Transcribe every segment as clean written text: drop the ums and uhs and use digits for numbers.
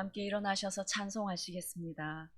함께 일어나셔서 찬송하시겠습니다.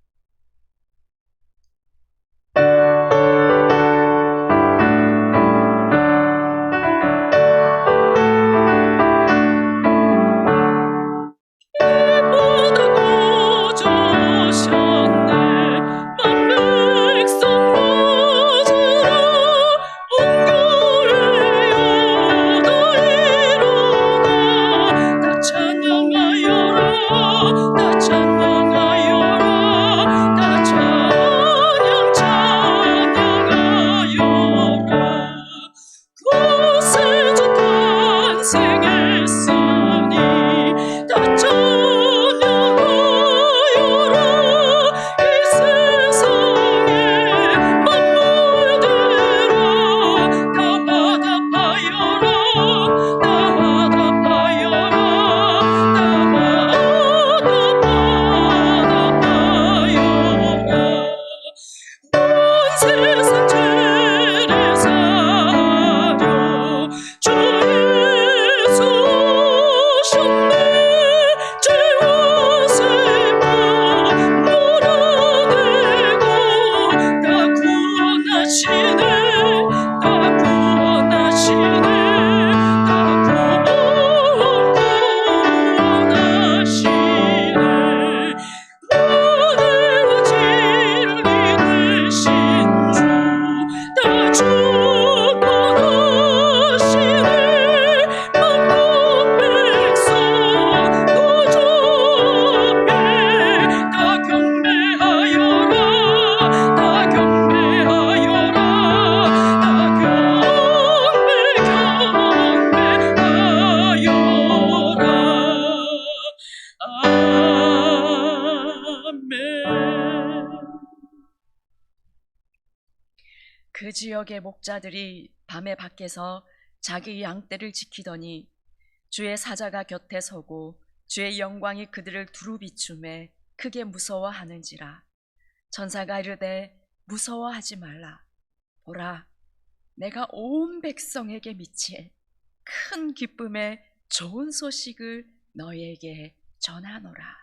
그 지역의 목자들이 밤에 밖에서 자기 양떼를 지키더니 주의 사자가 곁에 서고 주의 영광이 그들을 두루 비추매 크게 무서워하는지라. 천사가 이르되 무서워하지 말라. 보라, 내가 온 백성에게 미칠 큰 기쁨의 좋은 소식을 너희에게 전하노라.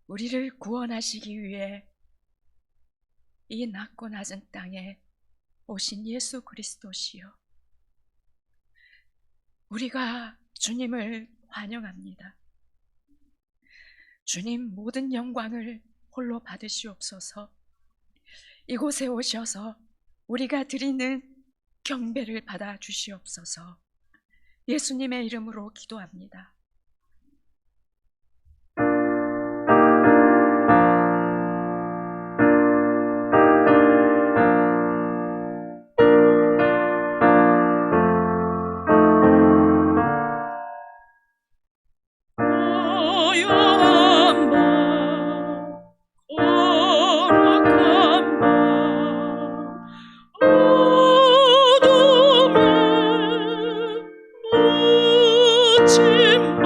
우리를 구원하시기 위해 이 낮고 낮은 땅에 오신 예수 그리스도시여, 우리가 주님을 환영합니다. 주님, 모든 영광을 홀로 받으시옵소서. 이곳에 오셔서 우리가 드리는 경배를 받아 주시옵소서. 예수님의 이름으로 기도합니다. 어둠에 묻힌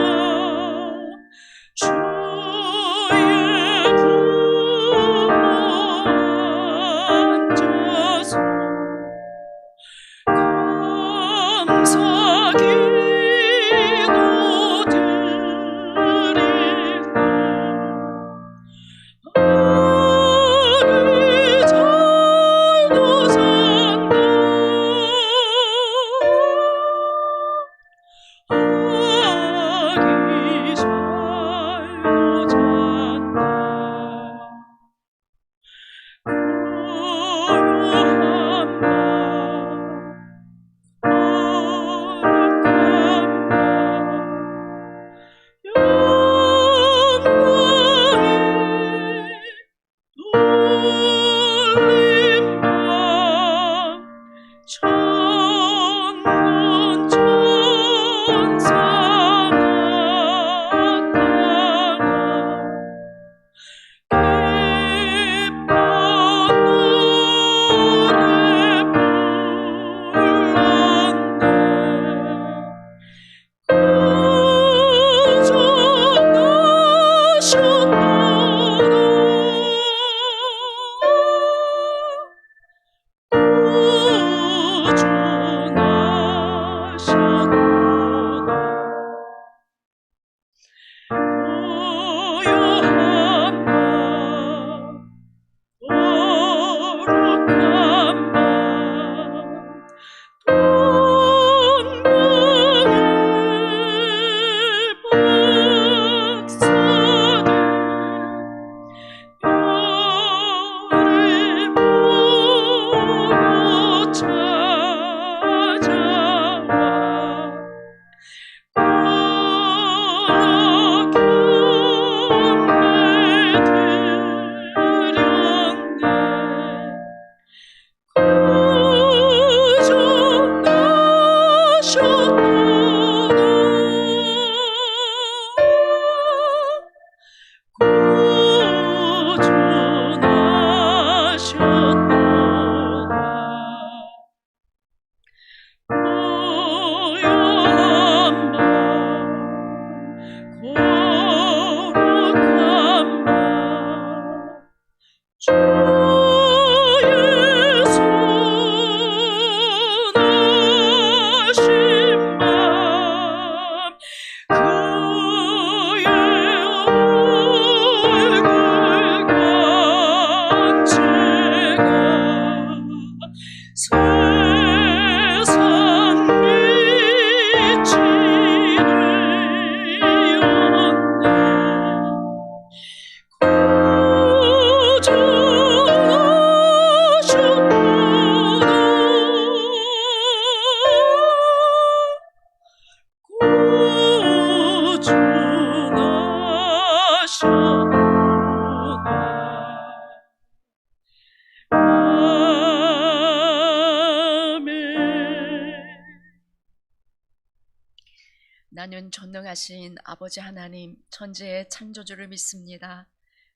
나는 전능하신 아버지 하나님 천지의 창조주를 믿습니다.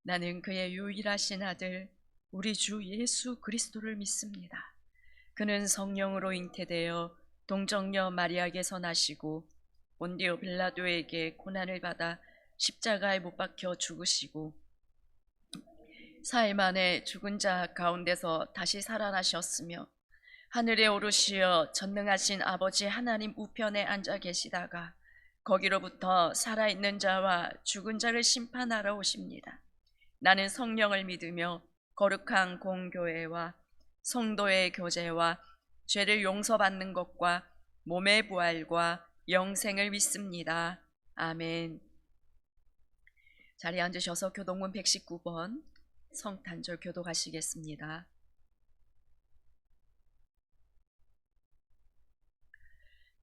나는 그의 유일하신 아들 우리 주 예수 그리스도를 믿습니다. 그는 성령으로 잉태되어 동정녀 마리아에게서 나시고 본디오 빌라도에게 고난을 받아 십자가에 못 박혀 죽으시고 사흘 만에 죽은 자 가운데서 다시 살아나셨으며 하늘에 오르시어 전능하신 아버지 하나님 우편에 앉아 계시다가 거기로부터 살아있는 자와 죽은 자를 심판하러 오십니다. 나는 성령을 믿으며 거룩한 공교회와 성도의 교제와 죄를 용서받는 것과 몸의 부활과 영생을 믿습니다. 아멘. 자리에 앉으셔서 교동문 119번 성탄절 교독하시겠습니다.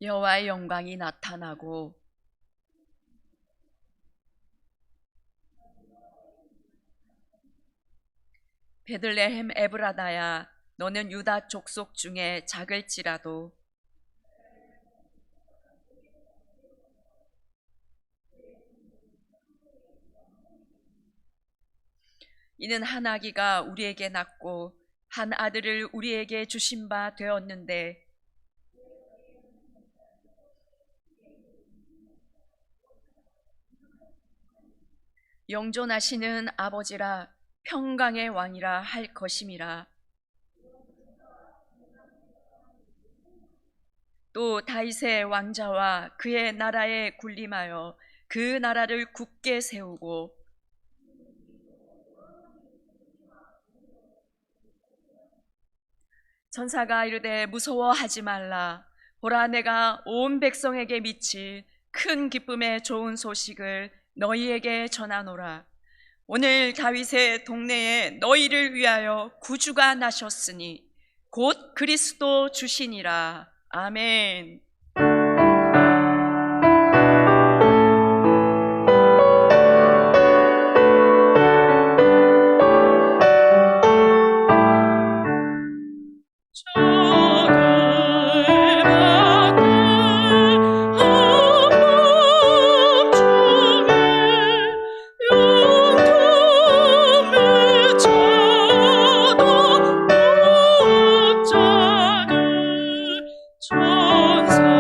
여호와의 영광이 나타나고 베들레헴 에브라다야 너는 유다 족속 중에 작을지라도 이는 한 아기가 우리에게 낳고 한 아들을 우리에게 주신 바 되었는데 영존하시는 아버지라 평강의 왕이라 할 것임이라. 또 다윗의 왕자와 그의 나라에 군림하여 그 나라를 굳게 세우고 천사가 이르되 무서워하지 말라. 보라 내가 온 백성에게 미칠 큰 기쁨의 좋은 소식을 너희에게 전하노라. 오늘 다윗의 동네에 너희를 위하여 구주가 나셨으니 곧 그리스도 주시니라. 아멘. 천사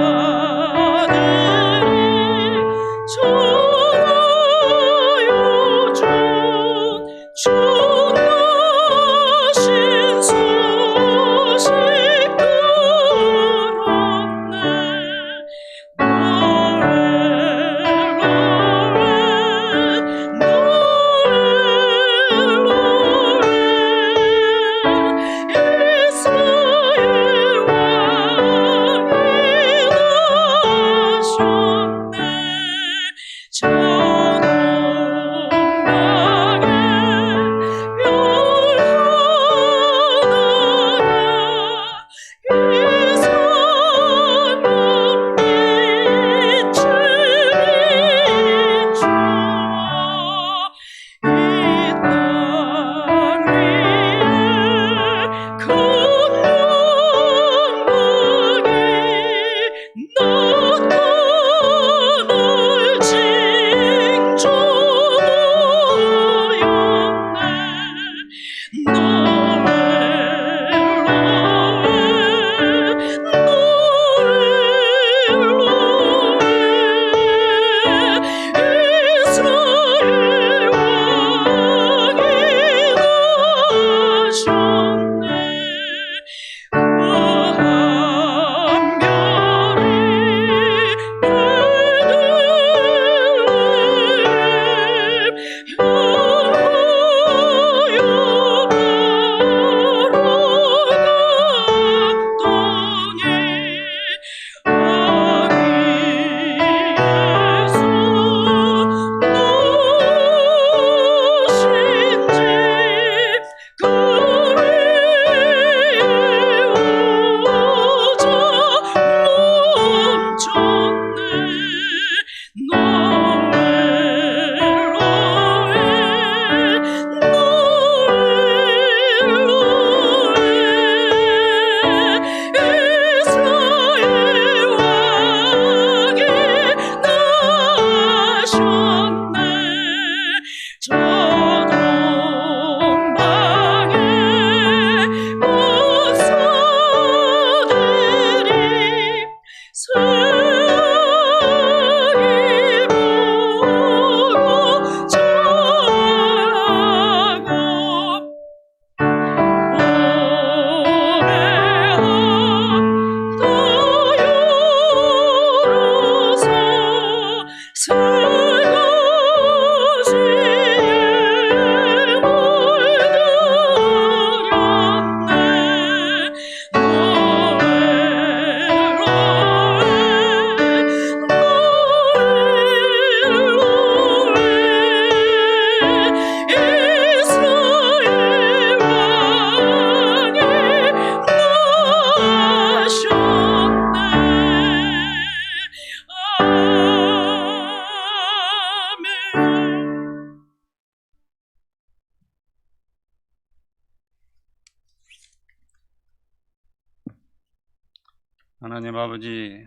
하나님 아버지,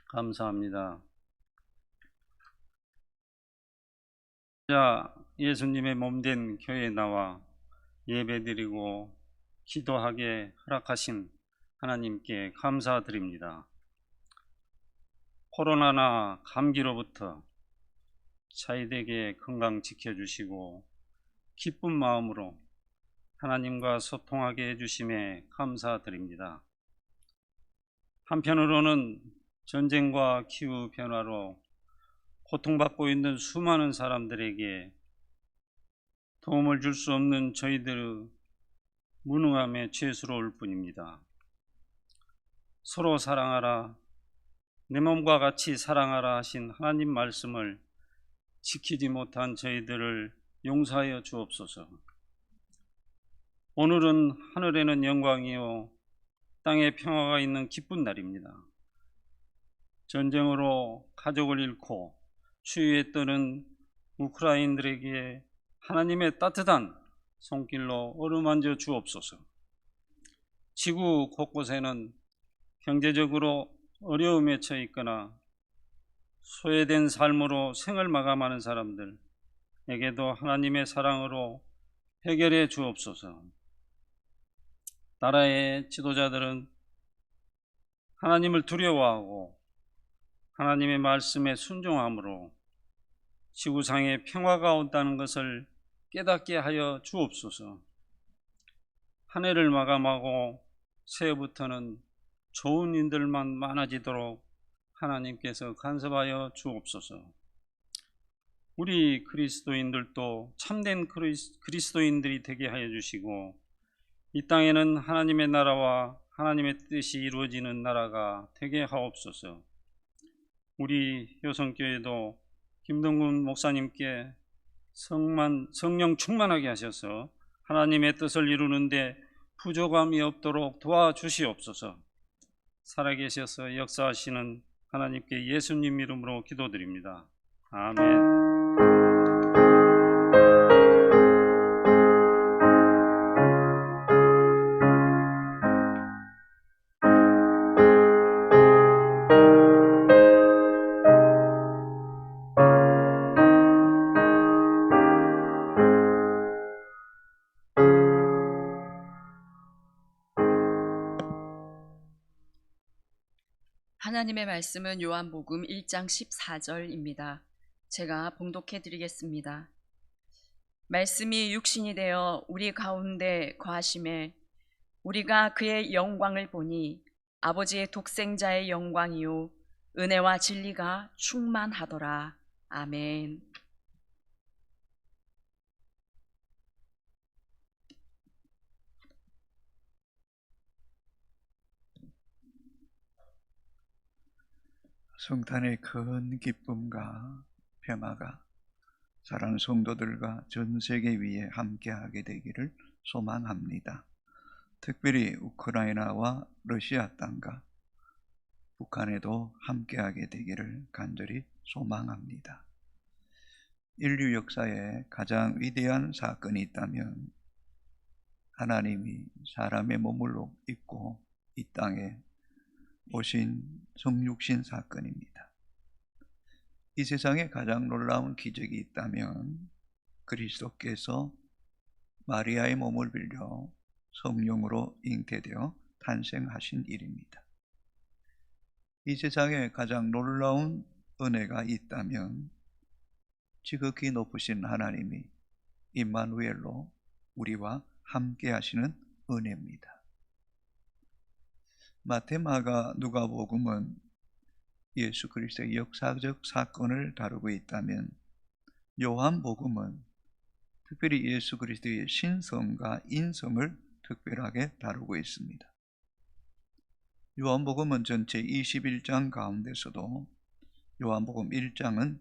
감사합니다. 자, 예수님의 몸된 교회에 나와 예배드리고 기도하게 허락하신 하나님께 감사드립니다. 코로나나 감기로부터 저희에게 건강 지켜주시고 기쁜 마음으로 하나님과 소통하게 해주심에 감사드립니다. 한편으로는 전쟁과 기후변화로 고통받고 있는 수많은 사람들에게 도움을 줄 수 없는 저희들의 무능함에 죄스러울 뿐입니다. 서로 사랑하라, 내 몸과 같이 사랑하라 하신 하나님 말씀을 지키지 못한 저희들을 용서하여 주옵소서. 오늘은 하늘에는 영광이요 땅에 평화가 있는 기쁜 날입니다. 전쟁으로 가족을 잃고 추위에 떠는 우크라이나인들에게 하나님의 따뜻한 손길로 어루만져 주옵소서. 지구 곳곳에는 경제적으로 어려움에 처해 있거나 소외된 삶으로 생을 마감하는 사람들에게도 하나님의 사랑으로 해결해 주옵소서. 나라의 지도자들은 하나님을 두려워하고 하나님의 말씀에 순종함으로 지구상에 평화가 온다는 것을 깨닫게 하여 주옵소서. 한 해를 마감하고 새해부터는 좋은 일들만 많아지도록 하나님께서 간섭하여 주옵소서. 우리 그리스도인들도 참된 그리스도인들이 되게 하여 주시고 이 땅에는 하나님의 나라와 하나님의 뜻이 이루어지는 나라가 되게 하옵소서. 우리 효성교회도 김동군 목사님께 성령 충만하게 하셔서 하나님의 뜻을 이루는데 부족함이 없도록 도와주시옵소서. 살아계셔서 역사하시는 하나님께 예수님 이름으로 기도드립니다. 아멘. 하나님의 말씀은 요한복음 1장 14절입니다. 제가 봉독해 드리겠습니다. 말씀이 육신이 되어 우리 가운데 거하심에 우리가 그의 영광을 보니 아버지의 독생자의 영광이요 은혜와 진리가 충만하더라. 아멘. 성탄의 큰 기쁨과 평화가 사랑하는 성도들과 전 세계 위에 함께하게 되기를 소망합니다. 특별히 우크라이나와 러시아 땅과 북한에도 함께하게 되기를 간절히 소망합니다. 인류 역사에 가장 위대한 사건이 있다면 하나님이 사람의 몸을 입고 이 땅에 오신 성육신 사건입니다. 이 세상에 가장 놀라운 기적이 있다면 그리스도께서 마리아의 몸을 빌려 성령으로 잉태되어 탄생하신 일입니다. 이 세상에 가장 놀라운 은혜가 있다면 지극히 높으신 하나님이 임마누엘로 우리와 함께 하시는 은혜입니다. 마태, 마가, 누가복음은 예수 그리스도의 역사적 사건을 다루고 있다면 요한복음은 특별히 예수 그리스도의 신성과 인성을 특별하게 다루고 있습니다. 요한복음은 전체 21장 가운데서도 요한복음 1장은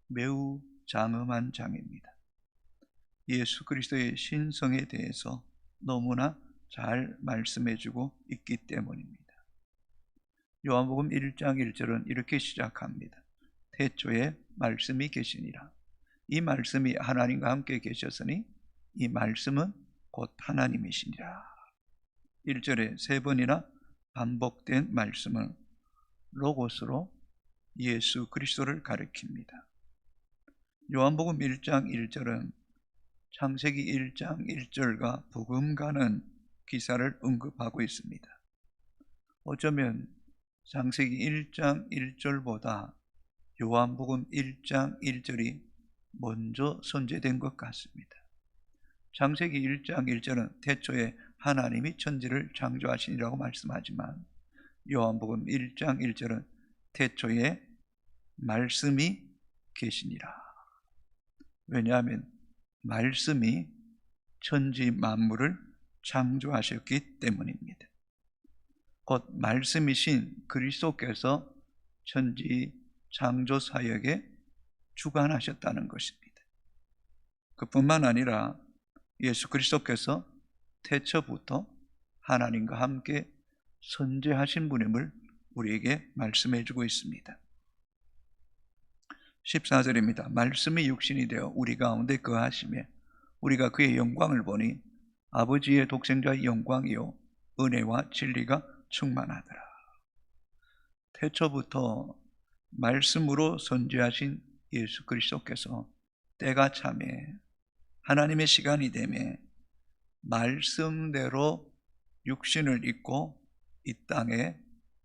매우 장엄한 장입니다. 예수 그리스도의 신성에 대해서 너무나 잘 말씀해주고 있기 때문입니다. 요한복음 1장 1절은 이렇게 시작합니다. 태초에 말씀이 계시니라. 이 말씀이 하나님과 함께 계셨으니 이 말씀은 곧 하나님이시니라. 1절에 세 번이나 반복된 말씀은 로고스로 예수 그리스도를 가리킵니다. 요한복음 1장 1절은 창세기 1장 1절과 부금가는 기사를 언급하고 있습니다. 어쩌면 창세기 1장 1절보다 요한복음 1장 1절이 먼저 선제된 것 같습니다. 창세기 1장 1절은 태초에 하나님이 천지를 창조하시니라고 말씀하지만 요한복음 1장 1절은 태초에 말씀이 계시니라. 왜냐하면 말씀이 천지 만물을 창조하셨기 때문입니다. 곧 말씀이신 그리스도께서 천지 창조 사역에 주관하셨다는 것입니다. 그뿐만 아니라 예수 그리스도께서 태초부터 하나님과 함께 선제하신 분임을 우리에게 말씀해 주고 있습니다. 14절입니다. 말씀이 육신이 되어 우리 가운데 거하시며 우리가 그의 영광을 보니 아버지의 독생자의 영광이요 은혜와 진리가 충만하더라. 태초부터 말씀으로 선지하신 예수 그리스도께서 때가 차매 하나님의 시간이 되매 말씀대로 육신을 입고 이 땅에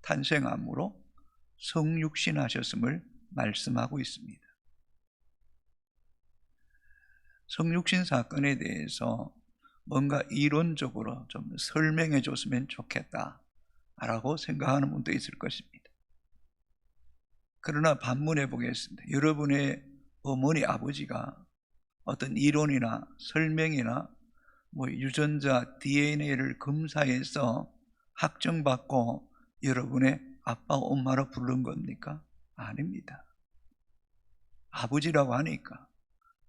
탄생함으로 성육신하셨음을 말씀하고 있습니다. 성육신 사건에 대해서 뭔가 이론적으로 좀 설명해 줬으면 좋겠다라고 생각하는 분도 있을 것입니다. 그러나 반문해 보겠습니다. 여러분의 어머니 아버지가 어떤 이론이나 설명이나 유전자 DNA를 검사해서 확정받고 여러분의 아빠 엄마로 부른 겁니까? 아닙니다. 아버지라고 하니까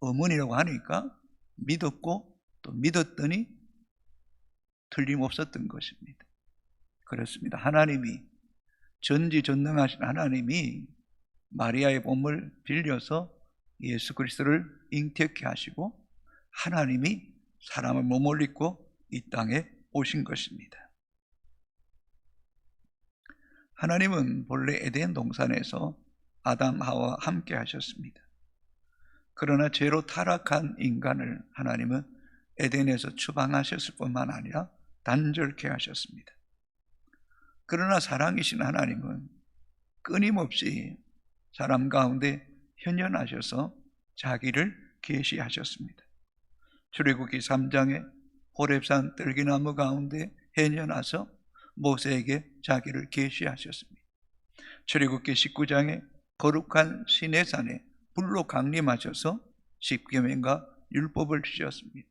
어머니라고 하니까 믿었고 또 믿었더니 틀림없었던 것입니다. 그렇습니다. 하나님이 전지전능하신 하나님이 마리아의 몸을 빌려서 예수 그리스도를 잉태케 하시고 하나님이 사람의 몸을 입고 이 땅에 오신 것입니다. 하나님은 본래 에덴 동산에서 아담 하와와 함께 하셨습니다. 그러나 죄로 타락한 인간을 하나님은 에덴에서 추방하셨을 뿐만 아니라 단절케 하셨습니다. 그러나 사랑이신 하나님은 끊임없이 사람 가운데 현현하셔서 자기를 계시하셨습니다. 출애굽기 3장에 호렙산 들기나무 가운데 현현하서 모세에게 자기를 계시하셨습니다. 출애굽기 19장에 거룩한 시내산에 불로 강림하셔서 십계명과 율법을 주셨습니다.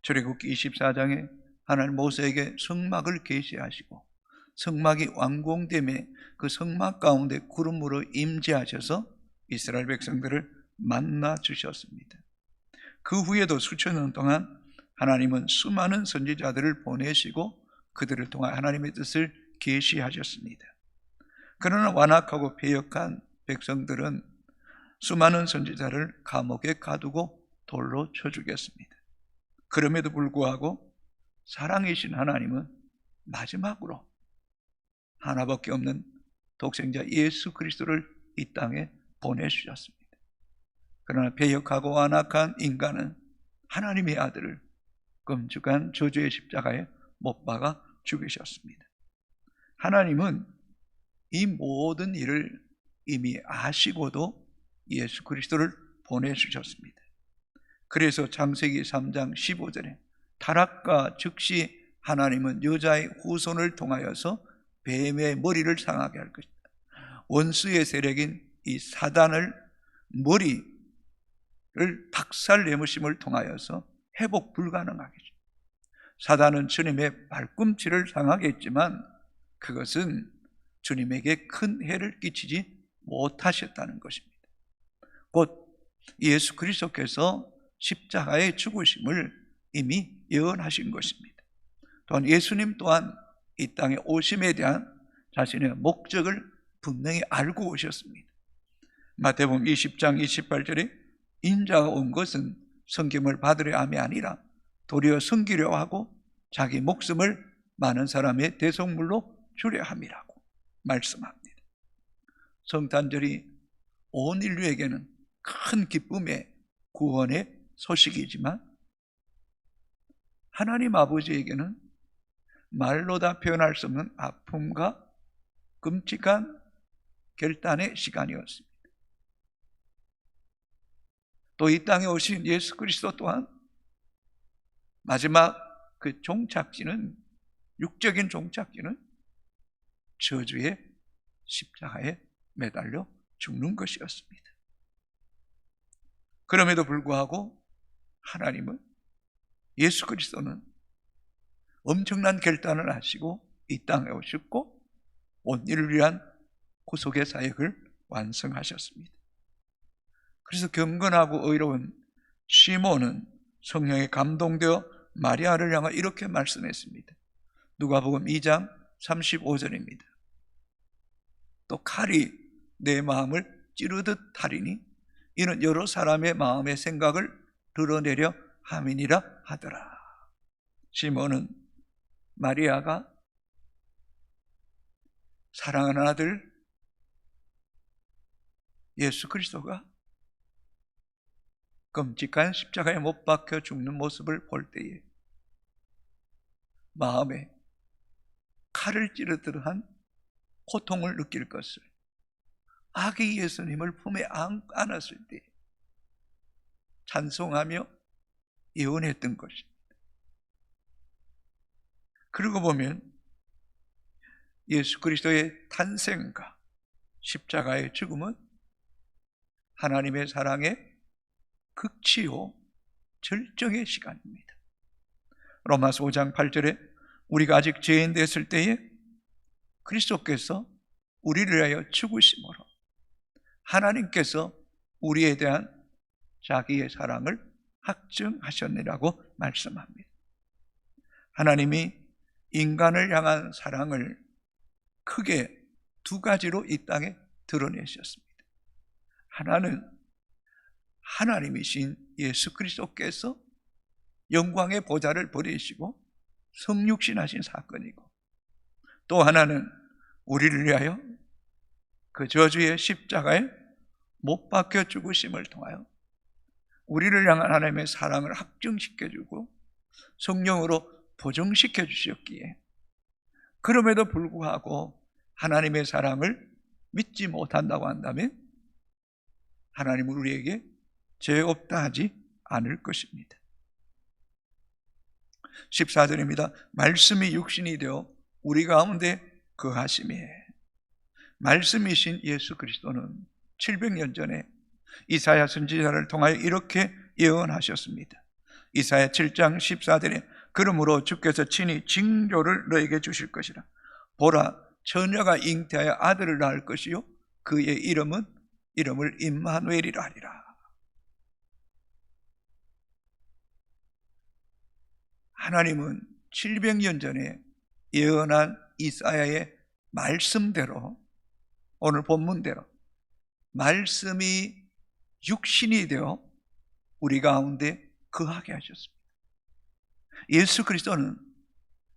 출애굽기 24장에 하나님 모세에게 성막을 계시하시고 성막이 완공됨에 그 성막 가운데 구름으로 임재하셔서 이스라엘 백성들을 만나 주셨습니다. 그 후에도 수천 년 동안 하나님은 수많은 선지자들을 보내시고 그들을 통해 하나님의 뜻을 계시하셨습니다. 그러나 완악하고 패역한 백성들은 수많은 선지자를 감옥에 가두고 돌로 쳐 죽였습니다. 그럼에도 불구하고 사랑이신 하나님은 마지막으로 하나밖에 없는 독생자 예수 그리스도를 이 땅에 보내주셨습니다. 그러나 패역하고 완악한 인간은 하나님의 아들을 끔찍한 저주의 십자가에 못 박아 죽이셨습니다. 하나님은 이 모든 일을 이미 아시고도 예수 그리스도를 보내주셨습니다. 그래서 창세기 3장 15절에 타락과 즉시 하나님은 여자의 후손을 통하여서 뱀의 머리를 상하게 할 것이다. 원수의 세력인 이 사단을 머리를 박살 내무심을 통하여서 회복 불가능하겠죠. 사단은 주님의 발꿈치를 상하게 했지만 그것은 주님에게 큰 해를 끼치지 못하셨다는 것입니다. 곧 예수 그리스도께서 십자가의 죽으심을 이미 예언하신 것입니다. 또한 예수님 또한 이 땅에 오심에 대한 자신의 목적을 분명히 알고 오셨습니다. 마태복음 20장 28절에 인자가 온 것은 섬김을 받으려 함이 아니라 도리어 섬기려 하고 자기 목숨을 많은 사람의 대속물로 주려 함이라고 말씀합니다. 성탄절이 온 인류에게는 큰 기쁨의 구원의 소식이지만 하나님 아버지에게는 말로 다 표현할 수 없는 아픔과 끔찍한 결단의 시간이었습니다. 또 이 땅에 오신 예수 그리스도 또한 마지막 그 종착지는, 육적인 종착지는 저주의 십자가에 매달려 죽는 것이었습니다. 그럼에도 불구하고 하나님은, 예수 그리스도는 엄청난 결단을 하시고 이 땅에 오셨고 온 인류를 위한 구속의 사역을 완성하셨습니다. 그래서 경건하고 의로운 시몬은 성령에 감동되어 마리아를 향해 이렇게 말씀했습니다. 누가복음 2장 35절입니다. 또 칼이 내 마음을 찌르듯 하리니 이는 여러 사람의 마음의 생각을 드러내려 함이니라 하더라. 시몬은 마리아가 사랑하는 아들 예수 그리스도가 끔찍한 십자가에 못 박혀 죽는 모습을 볼 때에 마음에 칼을 찌르듯 한 고통을 느낄 것을 아기 예수님을 품에 안았을 때 찬송하며 예언했던 것입니다. 그러고 보면 예수 그리스도의 탄생과 십자가의 죽음은 하나님의 사랑의 극치요 절정의 시간입니다. 로마서 5장 8절에 우리가 아직 죄인 됐을 때에 그리스도께서 우리를 위하여 죽으심으로 하나님께서 우리에 대한 자기의 사랑을 확증하셨느라고 말씀합니다. 하나님이 인간을 향한 사랑을 크게 두 가지로 이 땅에 드러내셨습니다. 하나는 하나님이신 예수 그리스도께서 영광의 보좌를 버리시고 성육신하신 사건이고, 또 하나는 우리를 위하여 그 저주의 십자가에 못 박혀 죽으심을 통하여 우리를 향한 하나님의 사랑을 확증시켜주고 성령으로 보증시켜 주셨기에, 그럼에도 불구하고 하나님의 사랑을 믿지 못한다고 한다면 하나님은 우리에게 죄 없다 하지 않을 것입니다. 14절입니다. 말씀이 육신이 되어 우리 가운데 거하심에, 말씀이신 예수 그리스도는 700년 전에 이사야 선지자를 통하여 이렇게 예언하셨습니다. 이사야 7장 14절에 그러므로 주께서 친히 징조를 너에게 주실 것이라. 보라, 처녀가 잉태하여 아들을 낳을 것이요 그의 이름을 임마누엘이라 하리라. 하나님은 700년 전에 예언한 이사야의 말씀대로, 오늘 본문대로 말씀이 육신이 되어 우리 가운데 거하게 하셨습니다. 예수 그리스도는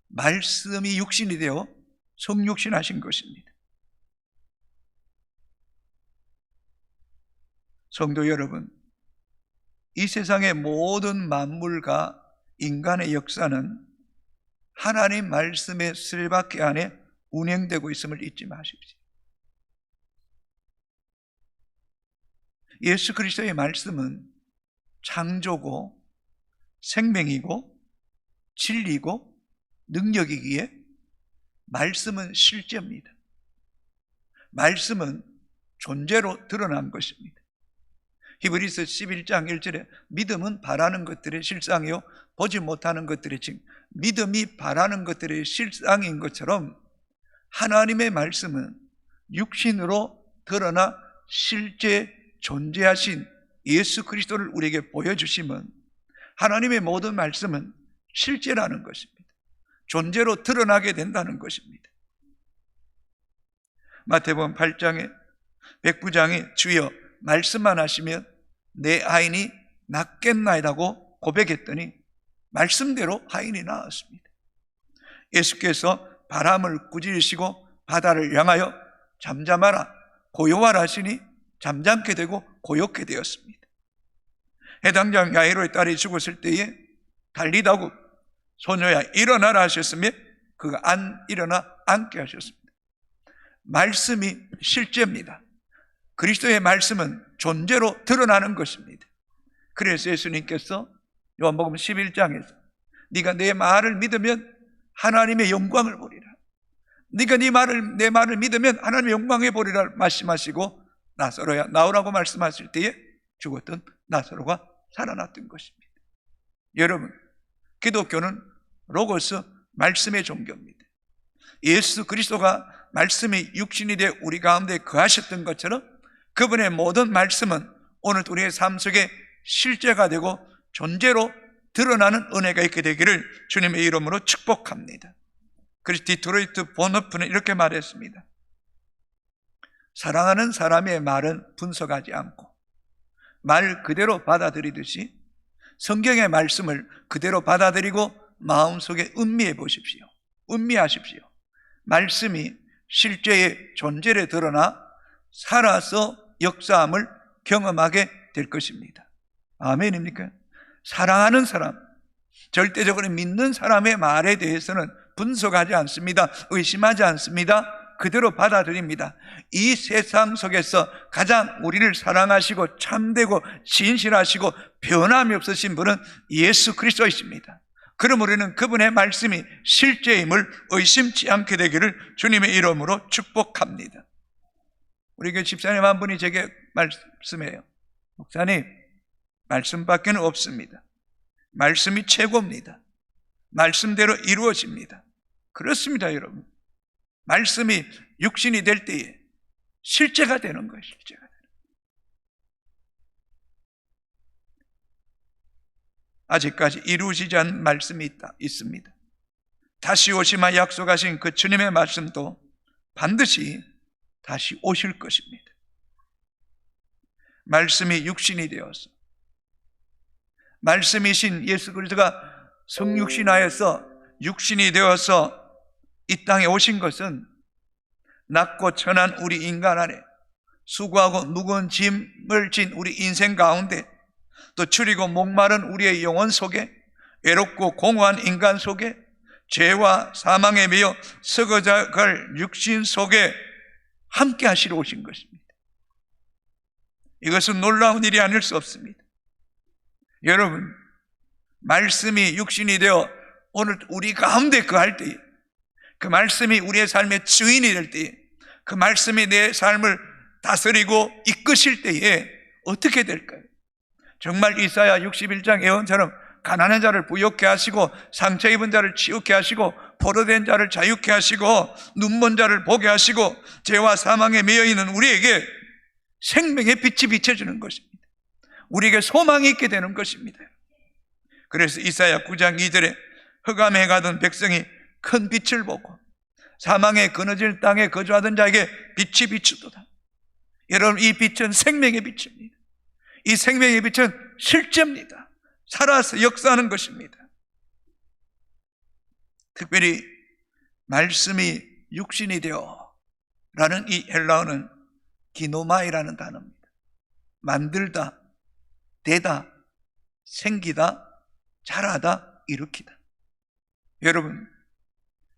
말씀이 육신이 되어 성육신하신 것입니다. 성도 여러분, 이 세상의 모든 만물과 인간의 역사는 하나님 말씀의 슬바퀴 안에 운행되고 있음을 잊지 마십시오. 예수 그리스도의 말씀은 창조고 생명이고 진리고 능력이기에 말씀은 실제입니다. 말씀은 존재로 드러난 것입니다. 히브리서 11장 1절에 믿음은 바라는 것들의 실상이요 보지 못하는 것들의 증. 믿음이 바라는 것들의 실상인 것처럼 하나님의 말씀은 육신으로 드러나 실제 존재하신 예수 그리스도를 우리에게 보여주시면 하나님의 모든 말씀은 실제라는 것입니다. 존재로 드러나게 된다는 것입니다. 마태복음 8장에 백부장이 주여 말씀만 하시면 내 아인이 낫겠나이다고 고백했더니 말씀대로 아인이 나았습니다. 예수께서 바람을 꾸짖으시고 바다를 향하여 잠잠하라 고요하라 하시니 잠잠게 되고 고요케 되었습니다. 해당장 야이로의 딸이 죽었을 때에 달리다고 소녀야 일어나라 하셨으며 그가 안 일어나 앉게 하셨습니다. 말씀이 실제입니다. 그리스도의 말씀은 존재로 드러나는 것입니다. 그래서 예수님께서 요한복음 11장에서 네가 내 말을 믿으면 하나님의 영광을 보리라. 네가 내 말을 믿으면 하나님의 영광을 보리라 말씀하시고 나사로야 나오라고 말씀하실 때에 죽었던 나사로가 살아났던 것입니다. 여러분, 기독교는 로고스 말씀의 종교입니다. 예수 그리스도가 말씀이 육신이 되어 우리 가운데 거하셨던 것처럼 그분의 모든 말씀은 오늘 우리의 삶 속에 실제가 되고 존재로 드러나는 은혜가 있게 되기를 주님의 이름으로 축복합니다. 그래서 디트로이트 본어프는 이렇게 말했습니다. 사랑하는 사람의 말은 분석하지 않고 말 그대로 받아들이듯이 성경의 말씀을 그대로 받아들이고 마음속에 음미해 보십시오. 음미하십시오. 말씀이 실제의 존재로 드러나 살아서 역사함을 경험하게 될 것입니다. 아멘입니까? 사랑하는 사람, 절대적으로 믿는 사람의 말에 대해서는 분석하지 않습니다. 의심하지 않습니다. 그대로 받아들입니다. 이 세상 속에서 가장 우리를 사랑하시고 참되고 진실하시고 변함이 없으신 분은 예수 그리스도이십니다. 그럼 우리는 그분의 말씀이 실제임을 의심치 않게 되기를 주님의 이름으로 축복합니다. 우리 교회 집사님 한 분이 제게 말씀해요. 목사님, 말씀밖에 없습니다. 말씀이 최고입니다. 말씀대로 이루어집니다. 그렇습니다, 여러분. 말씀이 육신이 될 때에 실제가 되는 거예요. 실제가 되는 거예요. 아직까지 이루어지지 않은 말씀이 있습니다. 다시 오시마 약속하신 그 주님의 말씀도 반드시 다시 오실 것입니다. 말씀이 육신이 되어서 말씀이신 예수 그리스도가 성육신하여서 육신이 되어서 이 땅에 오신 것은 낮고 천한 우리 인간 안에 수고하고 무거운 짐을 진 우리 인생 가운데 또 추리고 목마른 우리의 영혼 속에 외롭고 공허한 인간 속에 죄와 사망에 매여 썩어져 갈 육신 속에 함께 하시러 오신 것입니다. 이것은 놀라운 일이 아닐 수 없습니다. 여러분, 말씀이 육신이 되어 오늘 우리 가운데 거할 때에 그 말씀이 우리의 삶의 주인이 될 때에 그 말씀이 내 삶을 다스리고 이끄실 때에 어떻게 될까요? 정말 이사야 61장 예언처럼 가난한 자를 부욕케 하시고 상처 입은 자를 치유케 하시고 포로된 자를 자유케 하시고 눈먼 자를 보게 하시고 죄와 사망에 매여 있는 우리에게 생명의 빛이 비춰주는 것입니다. 우리에게 소망이 있게 되는 것입니다. 그래서 이사야 9장 2절에 흑암에 가던 백성이 큰 빛을 보고 사망에 그늘진 땅에 거주하던 자에게 빛이 비추도다. 여러분, 이 빛은 생명의 빛입니다. 이 생명의 빛은 실제입니다. 살아서 역사하는 것입니다. 특별히 말씀이 육신이 되어 라는 이 헬라어는 기노마이라는 단어입니다. 만들다, 되다, 생기다, 자라다, 일으키다. 여러분,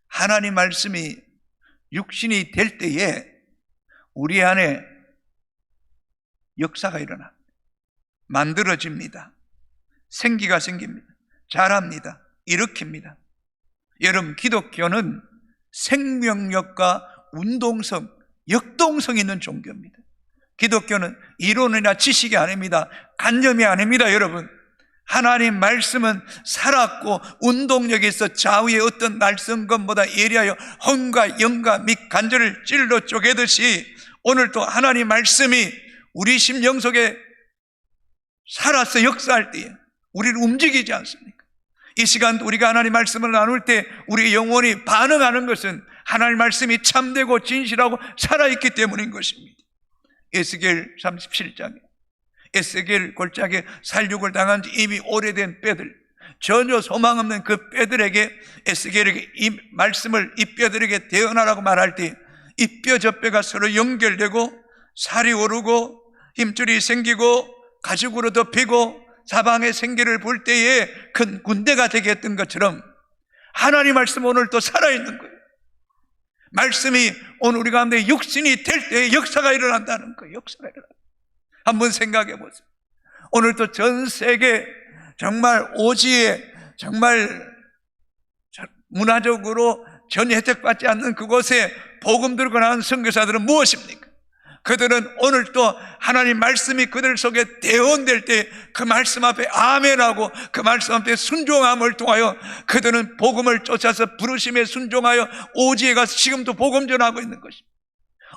하나님 말씀이 육신이 될 때에 우리 안에 역사가 일어납니다. 만들어집니다. 생기가 생깁니다. 자랍니다. 일으킵니다. 여러분, 기독교는 생명력과 운동성, 역동성 있는 종교입니다. 기독교는 이론이나 지식이 아닙니다. 관념이 아닙니다. 여러분, 하나님 말씀은 살았고 운동력이 있어 좌우의 어떤 날성검보다 예리하여 혼과 영과 및 관절을 찔러 쪼개듯이 오늘도 하나님 말씀이 우리 심령 속에 살아서 역사할 때에 우리를 움직이지 않습니까? 이 시간 우리가 하나님 말씀을 나눌 때 우리 영혼이 반응하는 것은 하나님 말씀이 참되고 진실하고 살아있기 때문인 것입니다. 에스겔 37장에 에스겔 골짜기에 살육을 당한 지 이미 오래된 뼈들, 전혀 소망 없는 그 뼈들에게, 에스겔에게 이 말씀을 이 뼈들에게 대언하라고 말할 때 이 뼈 저 뼈가 서로 연결되고 살이 오르고 힘줄이 생기고 가죽으로 덮이고 사방에 생기를 볼 때에 큰 군대가 되게 했던 것처럼 하나님 말씀 오늘 또 살아있는 거예요. 말씀이 오늘 우리 가운데 육신이 될 때에 역사가 일어난다는 거예요. 역사가 일어난다. 한번 생각해 보세요. 오늘 또 전 세계 정말 오지에 정말 문화적으로 전혀 혜택받지 않는 그곳에 복음 들고 나온 선교사들은 무엇입니까? 그들은 오늘 또 하나님 말씀이 그들 속에 대언될 때 그 말씀 앞에 아멘하고 그 말씀 앞에 순종함을 통하여 그들은 복음을 쫓아서 부르심에 순종하여 오지에 가서 지금도 복음 전하고 있는 것입니다.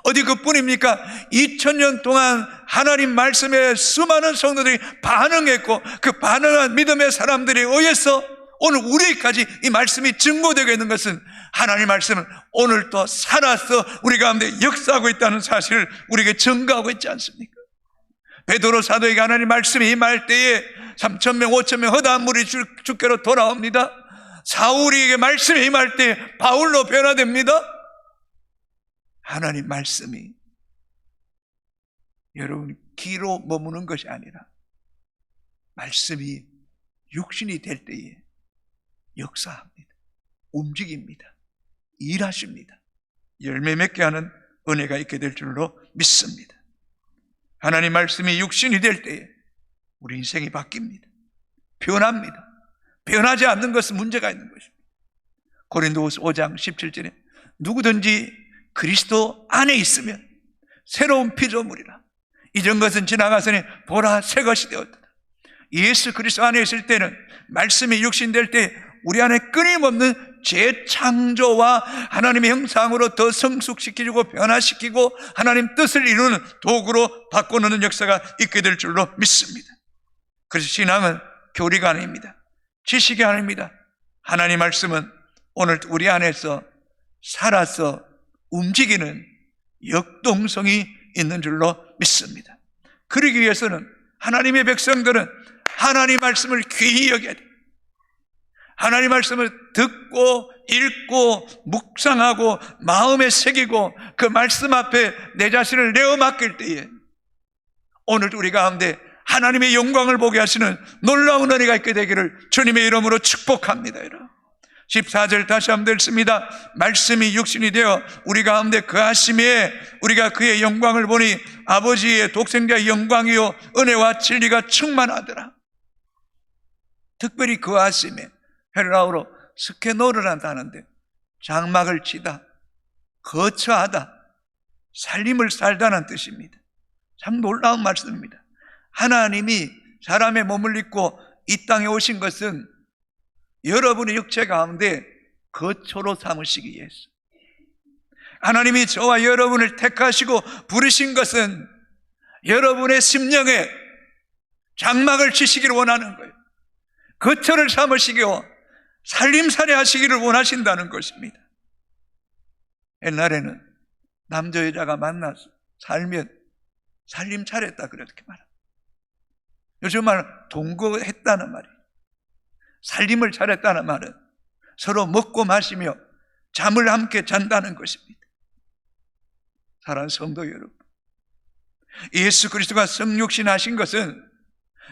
어디 그뿐입니까? 2000년 동안 하나님 말씀에 수많은 성도들이 반응했고 그 반응한 믿음의 사람들에 의해서 오늘 우리까지 이 말씀이 증거되고 있는 것은 하나님 말씀은 오늘 또 살아서 우리 가운데 역사하고 있다는 사실을 우리에게 증거하고 있지 않습니까? 베드로 사도에게 하나님 말씀이 임할 때에 3,000명 5,000명 허다한 물이 주께로 돌아옵니다. 사울이에게 말씀이 임할 때 바울로 변화됩니다. 하나님 말씀이 여러분 귀로 머무는 것이 아니라 말씀이 육신이 될 때에 역사합니다. 움직입니다. 일하십니다. 열매 맺게 하는 은혜가 있게 될 줄로 믿습니다. 하나님 말씀이 육신이 될 때에 우리 인생이 바뀝니다. 변합니다. 변하지 않는 것은 문제가 있는 것입니다. 고린도후서 5장 17절에 누구든지 그리스도 안에 있으면 새로운 피조물이라. 이전 것은 지나가서니 보라 새 것이 되었다. 예수 그리스도 안에 있을 때는 말씀이 육신될 때 우리 안에 끊임없는 재창조와 하나님의 형상으로 더 성숙시키고 변화시키고 하나님 뜻을 이루는 도구로 바꿔놓는 역사가 있게 될 줄로 믿습니다. 그래서 신앙은 교리가 아닙니다. 지식이 아닙니다. 하나님 말씀은 오늘 우리 안에서 살아서 움직이는 역동성이 있는 줄로 믿습니다. 그러기 위해서는 하나님의 백성들은 하나님 말씀을 귀히 여겨야 됩니다. 하나님 말씀을 듣고 읽고 묵상하고 마음에 새기고 그 말씀 앞에 내 자신을 내어 맡길 때에 오늘 우리 가운데 하나님의 영광을 보게 하시는 놀라운 은혜가 있게 되기를 주님의 이름으로 축복합니다. 14절 다시 한번 읽습니다. 말씀이 육신이 되어 우리 가운데 거하심에 우리가 그의 영광을 보니 아버지의 독생자의 영광이요 은혜와 진리가 충만하더라. 특별히 거하심에 헬라어로 스케노르란다 하는데 장막을 치다, 거처하다, 살림을 살다는 뜻입니다. 참 놀라운 말씀입니다. 하나님이 사람의 몸을 입고 이 땅에 오신 것은 여러분의 육체 가운데 거처로 삼으시기 위해서, 하나님이 저와 여러분을 택하시고 부르신 것은 여러분의 심령에 장막을 치시기를 원하는 거예요. 거처를 삼으시고 살림살이 하시기를 원하신다는 것입니다. 옛날에는 남자 여자가 만나서 살면 살림 차렸다 그렇게 말합니다. 요즘 말은 동거했다는 말이에요. 살림을 차렸다는 말은 서로 먹고 마시며 잠을 함께 잔다는 것입니다. 사랑하는 성도 여러분, 예수 그리스도가 성육신 하신 것은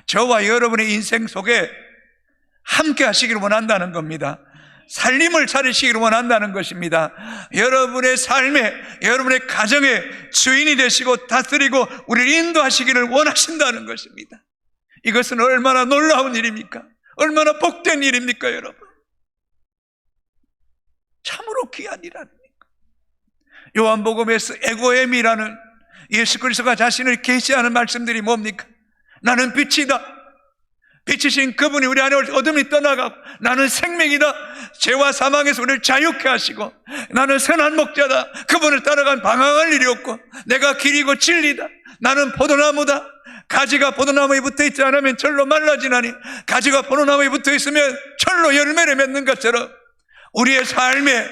저와 여러분의 인생 속에 함께 하시기를 원한다는 겁니다. 살림을 차리시기를 원한다는 것입니다. 여러분의 삶에, 여러분의 가정에 주인이 되시고 다스리고 우리를 인도하시기를 원하신다는 것입니다. 이것은 얼마나 놀라운 일입니까? 얼마나 복된 일입니까, 여러분? 참으로 귀한 일 아닙니까? 요한복음에서 에고엠이라는 예수 그리스도가 자신을 계시하는 말씀들이 뭡니까? 나는 빛이다. 빛이신 그분이 우리 안에 어둠이 떠나가고 나는 생명이다. 죄와 사망에서 우리를 자유케 하시고 나는 선한 목자다. 그분을 따라간 방황할 일이 없고 내가 길이고 진리다. 나는 포도나무다. 가지가 포도나무에 붙어있지 않으면 절로 말라지나니 가지가 포도나무에 붙어있으면 절로 열매를 맺는 것처럼 우리의 삶에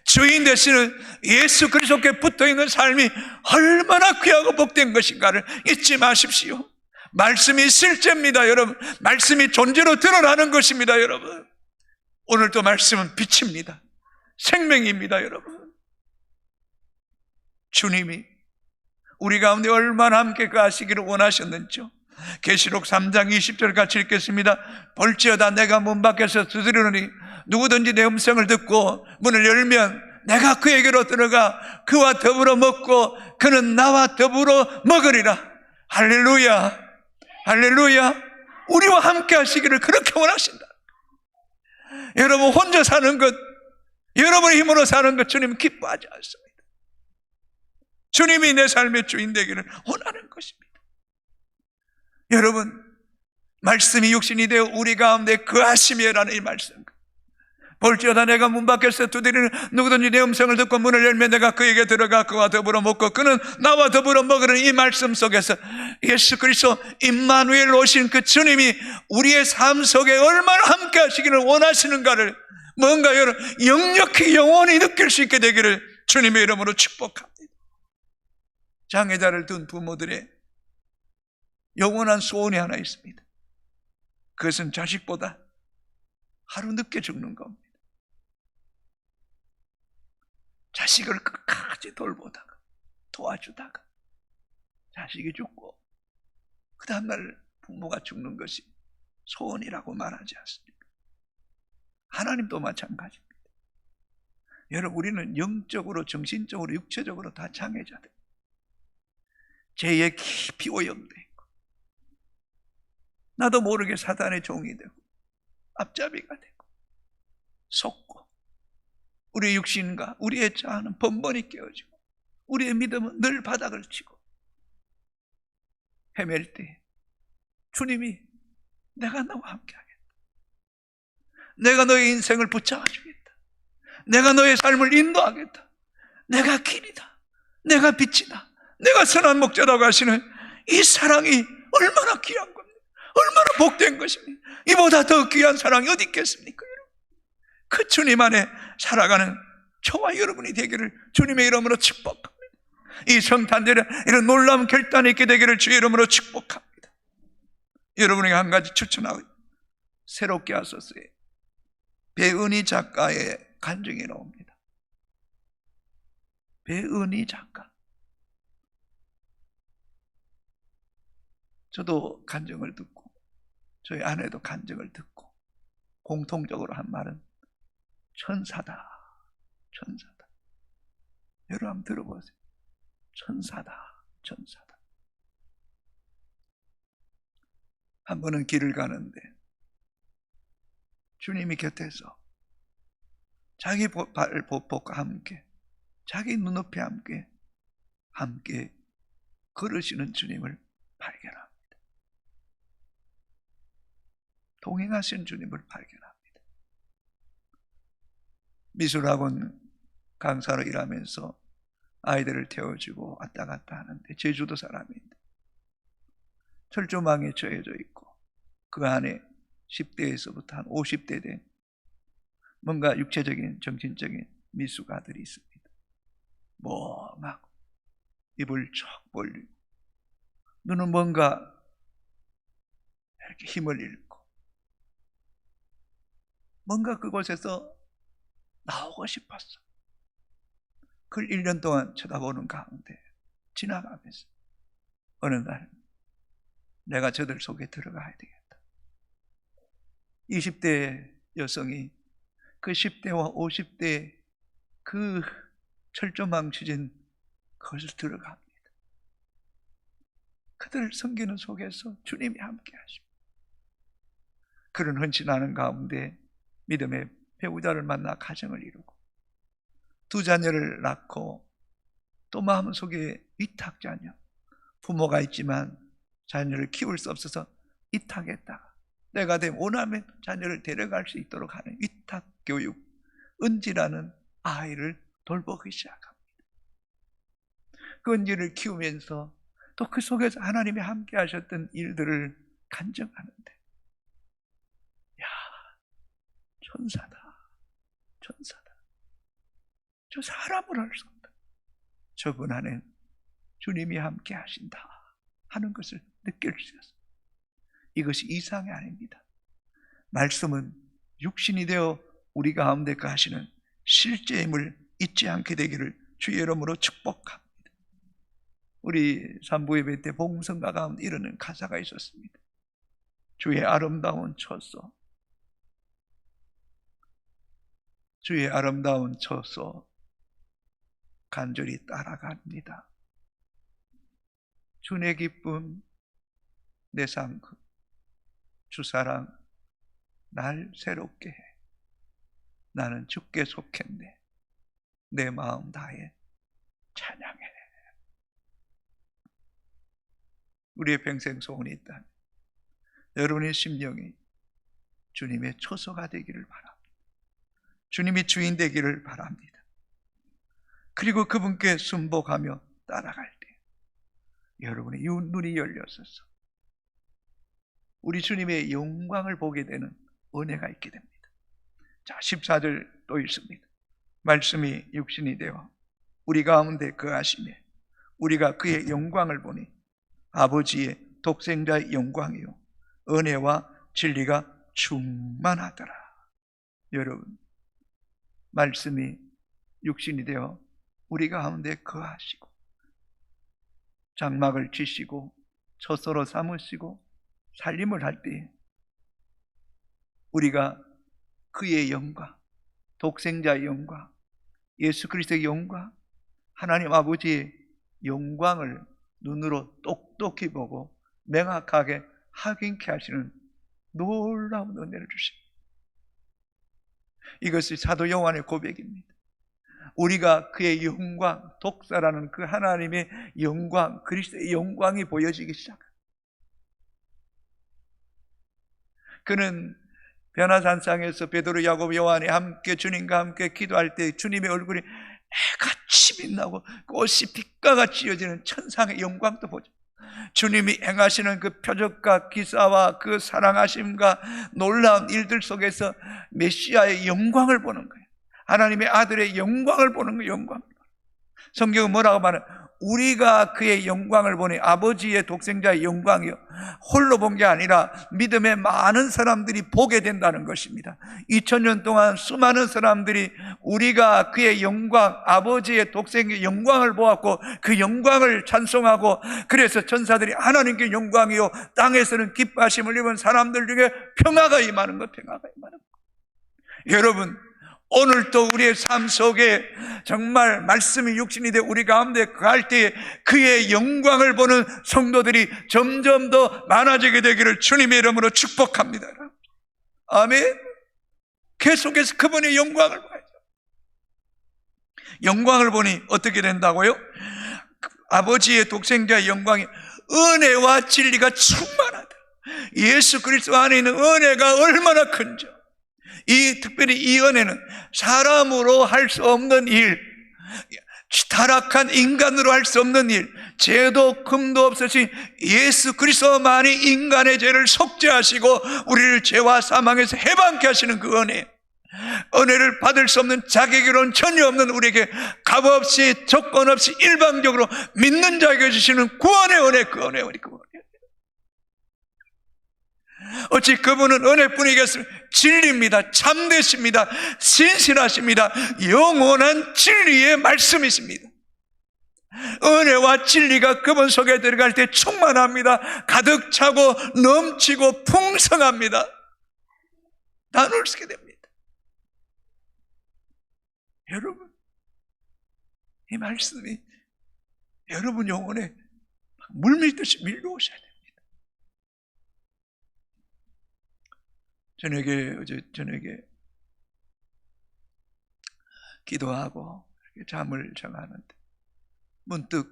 주인 되시는 예수 그리스도께 붙어있는 삶이 얼마나 귀하고 복된 것인가를 잊지 마십시오. 말씀이 실제입니다, 여러분. 말씀이 존재로 드러나는 것입니다, 여러분. 오늘도 말씀은 빛입니다. 생명입니다, 여러분. 주님이 우리 가운데 얼마나 함께 거하시기를 원하셨는지요. 계시록 3장 20절 같이 읽겠습니다. 볼지어다 내가 문 밖에서 두드리노니 누구든지 내 음성을 듣고 문을 열면 내가 그에게로 들어가 그와 더불어 먹고 그는 나와 더불어 먹으리라. 할렐루야, 할렐루야. 우리와 함께 하시기를 그렇게 원하신다. 여러분 혼자 사는 것, 여러분의 힘으로 사는 것 주님 기뻐하지 않습니다. 주님이 내 삶의 주인 되기를 원하는 것입니다. 여러분, 말씀이 육신이 되어 우리 가운데 거하심이라는 이 말씀. 볼지어다 내가 문 밖에서 두드리는 누구든지 내 음성을 듣고 문을 열면 내가 그에게 들어가 그와 더불어 먹고 그는 나와 더불어 먹으는 이 말씀 속에서 예수 그리스도 임마누엘 오신 그 주님이 우리의 삶 속에 얼마나 함께 하시기를 원하시는가를 뭔가 여러분 역력히 영원히 느낄 수 있게 되기를 주님의 이름으로 축복합니다. 장애자를 둔 부모들의 영원한 소원이 하나 있습니다. 그것은 자식보다 하루 늦게 죽는 겁니다. 자식을 끝까지 돌보다가 도와주다가 자식이 죽고 그 다음날 부모가 죽는 것이 소원이라고 말하지 않습니까? 하나님도 마찬가지입니다. 여러분 우리는 영적으로 정신적으로 육체적으로 다 장애자들, 죄에 깊이 오염되어 있고 나도 모르게 사단의 종이 되고 앞잡이가 되고 속고 우리의 육신과 우리의 자아는 번번이 깨어지고 우리의 믿음은 늘 바닥을 치고 헤맬 때 주님이 내가 너와 함께 하겠다. 내가 너의 인생을 붙잡아 주겠다. 내가 너의 삶을 인도하겠다. 내가 길이다. 내가 빛이다. 내가 선한 목자라고 하시는 이 사랑이 얼마나 귀한 겁니다. 얼마나 복된 것입니다. 이보다 더 귀한 사랑이 어디 있겠습니까? 그 주님 안에 살아가는 저와 여러분이 되기를 주님의 이름으로 축복합니다. 이 성탄절에 이런 놀라운 결단이 있게 되기를 주의 이름으로 축복합니다. 여러분에게 한 가지 추천하고 새롭게 하소서에 배은희 작가의 간증이 나옵니다. 배은희 작가. 저도 간증을 듣고 저희 아내도 간증을 듣고 공통적으로 한 말은 천사다, 천사다. 여러분 한번 들어보세요. 천사다, 천사다. 한 번은 길을 가는데 주님이 곁에서 자기 발보복과 함께 자기 눈높이 함께 걸으시는 주님을 발견합니다. 동행하신 주님을 발견합니다. 미술학원 강사로 일하면서 아이들을 태워주고 왔다 갔다 하는데 제주도 사람인데 철조망에 처해져 있고 그 안에 10대에서부터 한 50대 된 뭔가 육체적인 정신적인 미숙아들이 있습니다. 멍하고 입을 쩍 벌리고 눈은 뭔가 이렇게 힘을 잃고 뭔가 그곳에서 나오고 싶었어. 그걸 1년 동안 쳐다보는 가운데 지나가면서 어느 날 내가 저들 속에 들어가야 되겠다. 20대 여성이 그 10대와 50대 그 철조망 치진 그것을 들어갑니다. 그들을 섬기는 속에서 주님이 함께 하십니다. 그런 헌신하는 가운데 믿음의 배우자를 만나 가정을 이루고 2자녀를 낳고 또 마음속에 위탁자녀, 부모가 있지만 자녀를 키울 수 없어서 위탁했다가 내가 되면 원하면 자녀를 데려갈 수 있도록 하는 위탁교육, 은지라는 아이를 돌보기 시작합니다. 그 은지를 키우면서 또 그 속에서 하나님이 함께 하셨던 일들을 간증하는데 야, 천사다, 천사다. 저 사람을 알 수 없다. 저분 안에 주님이 함께 하신다 하는 것을 느낄 수 있었어요. 이것이 이상이 아닙니다. 말씀은 육신이 되어 우리 가운데 거하시는 실제임을 잊지 않게 되기를 주의 이름으로 축복합니다. 우리 산부 예배 때 봉성가 가운데 이러는 가사가 있었습니다. 주의 아름다운 처소, 주의 아름다운 처소 간절히 따라갑니다. 주의 기쁨 내 삶, 주 사랑 날 새롭게 해. 나는 주께 속했네. 내 마음 다해 찬양해. 우리의 평생 소원이 있다면 여러분의 심령이 주님의 초소가 되기를 바랍니다. 주님이 주인 되기를 바랍니다. 그리고 그분께 순복하며 따라갈 때 여러분의 눈이 열려서서 우리 주님의 영광을 보게 되는 은혜가 있게 됩니다. 자, 14절 또 읽습니다. 말씀이 육신이 되어 우리 가운데 거하시매 우리가 그의 영광을 보니 아버지의 독생자의 영광이요 은혜와 진리가 충만하더라. 여러분, 말씀이 육신이 되어 우리 가운데 거하시고 장막을 치시고 처소로 삼으시고 살림을 할 때 우리가 그의 영광, 독생자의 영광, 예수 그리스도의 영광, 하나님 아버지의 영광을 눈으로 똑똑히 보고 명확하게 확인케 하시는 놀라운 은혜를 주십니다. 이것이 사도 요한의 고백입니다. 우리가 그의 영광, 독사라는 그 하나님의 영광, 그리스도의 영광이 보여지기 시작합니다. 그는 변화산상에서 베드로, 야고보, 요한이 함께 주님과 함께 기도할 때 주님의 얼굴이 해같이 빛나고 꽃이 빛과 같이 이어지는 천상의 영광도 보죠. 주님이 행하시는 그 표적과 기사와 그 사랑하심과 놀라운 일들 속에서 메시아의 영광을 보는 거예요. 하나님의 아들의 영광을 보는 거예요. 영광. 성경은 뭐라고 말해요? 우리가 그의 영광을 보니 아버지의 독생자의 영광이요 홀로 본 게 아니라 믿음의 많은 사람들이 보게 된다는 것입니다. 2000년 동안 수많은 사람들이 우리가 그의 영광, 아버지의 독생의 영광을 보았고 그 영광을 찬송하고 그래서 천사들이 하나님께 영광이요 땅에서는 기뻐하심을 입은 사람들 중에 평화가 임하는 것, 평화가 임하는 것. 여러분, 오늘도 우리의 삶 속에 정말 말씀이 육신이 되어 우리 가운데 거할 때에 그의 영광을 보는 성도들이 점점 더 많아지게 되기를 주님의 이름으로 축복합니다. 아멘. 계속해서 그분의 영광을 봐야죠. 영광을 보니 어떻게 된다고요? 아버지의 독생자의 영광이 은혜와 진리가 충만하다. 예수 그리스도 안에 있는 은혜가 얼마나 큰지, 특별히 이 은혜는 사람으로 할 수 없는 일, 타락한 인간으로 할 수 없는 일, 죄도 금도 없으신 예수 그리스도만이 인간의 죄를 속죄하시고 우리를 죄와 사망에서 해방케 하시는 그 은혜를 받을 수 없는 자격으로는 전혀 없는 우리에게 값없이 조건 없이 일방적으로 믿는 자에게 주시는 구원의 은혜, 그 은혜, 그 은혜. 어찌 그분은 은혜뿐이겠습니까? 진리입니다. 참되십니다. 신실하십니다. 영원한 진리의 말씀이십니다. 은혜와 진리가 그분 속에 들어갈 때 충만합니다. 가득 차고 넘치고 풍성합니다. 나눌 수 있게 됩니다. 여러분, 이 말씀이 여러분 영혼에 물밀듯이 밀려오셔야 됩니다. 어제 저녁에 기도하고 잠을 정하는데 문득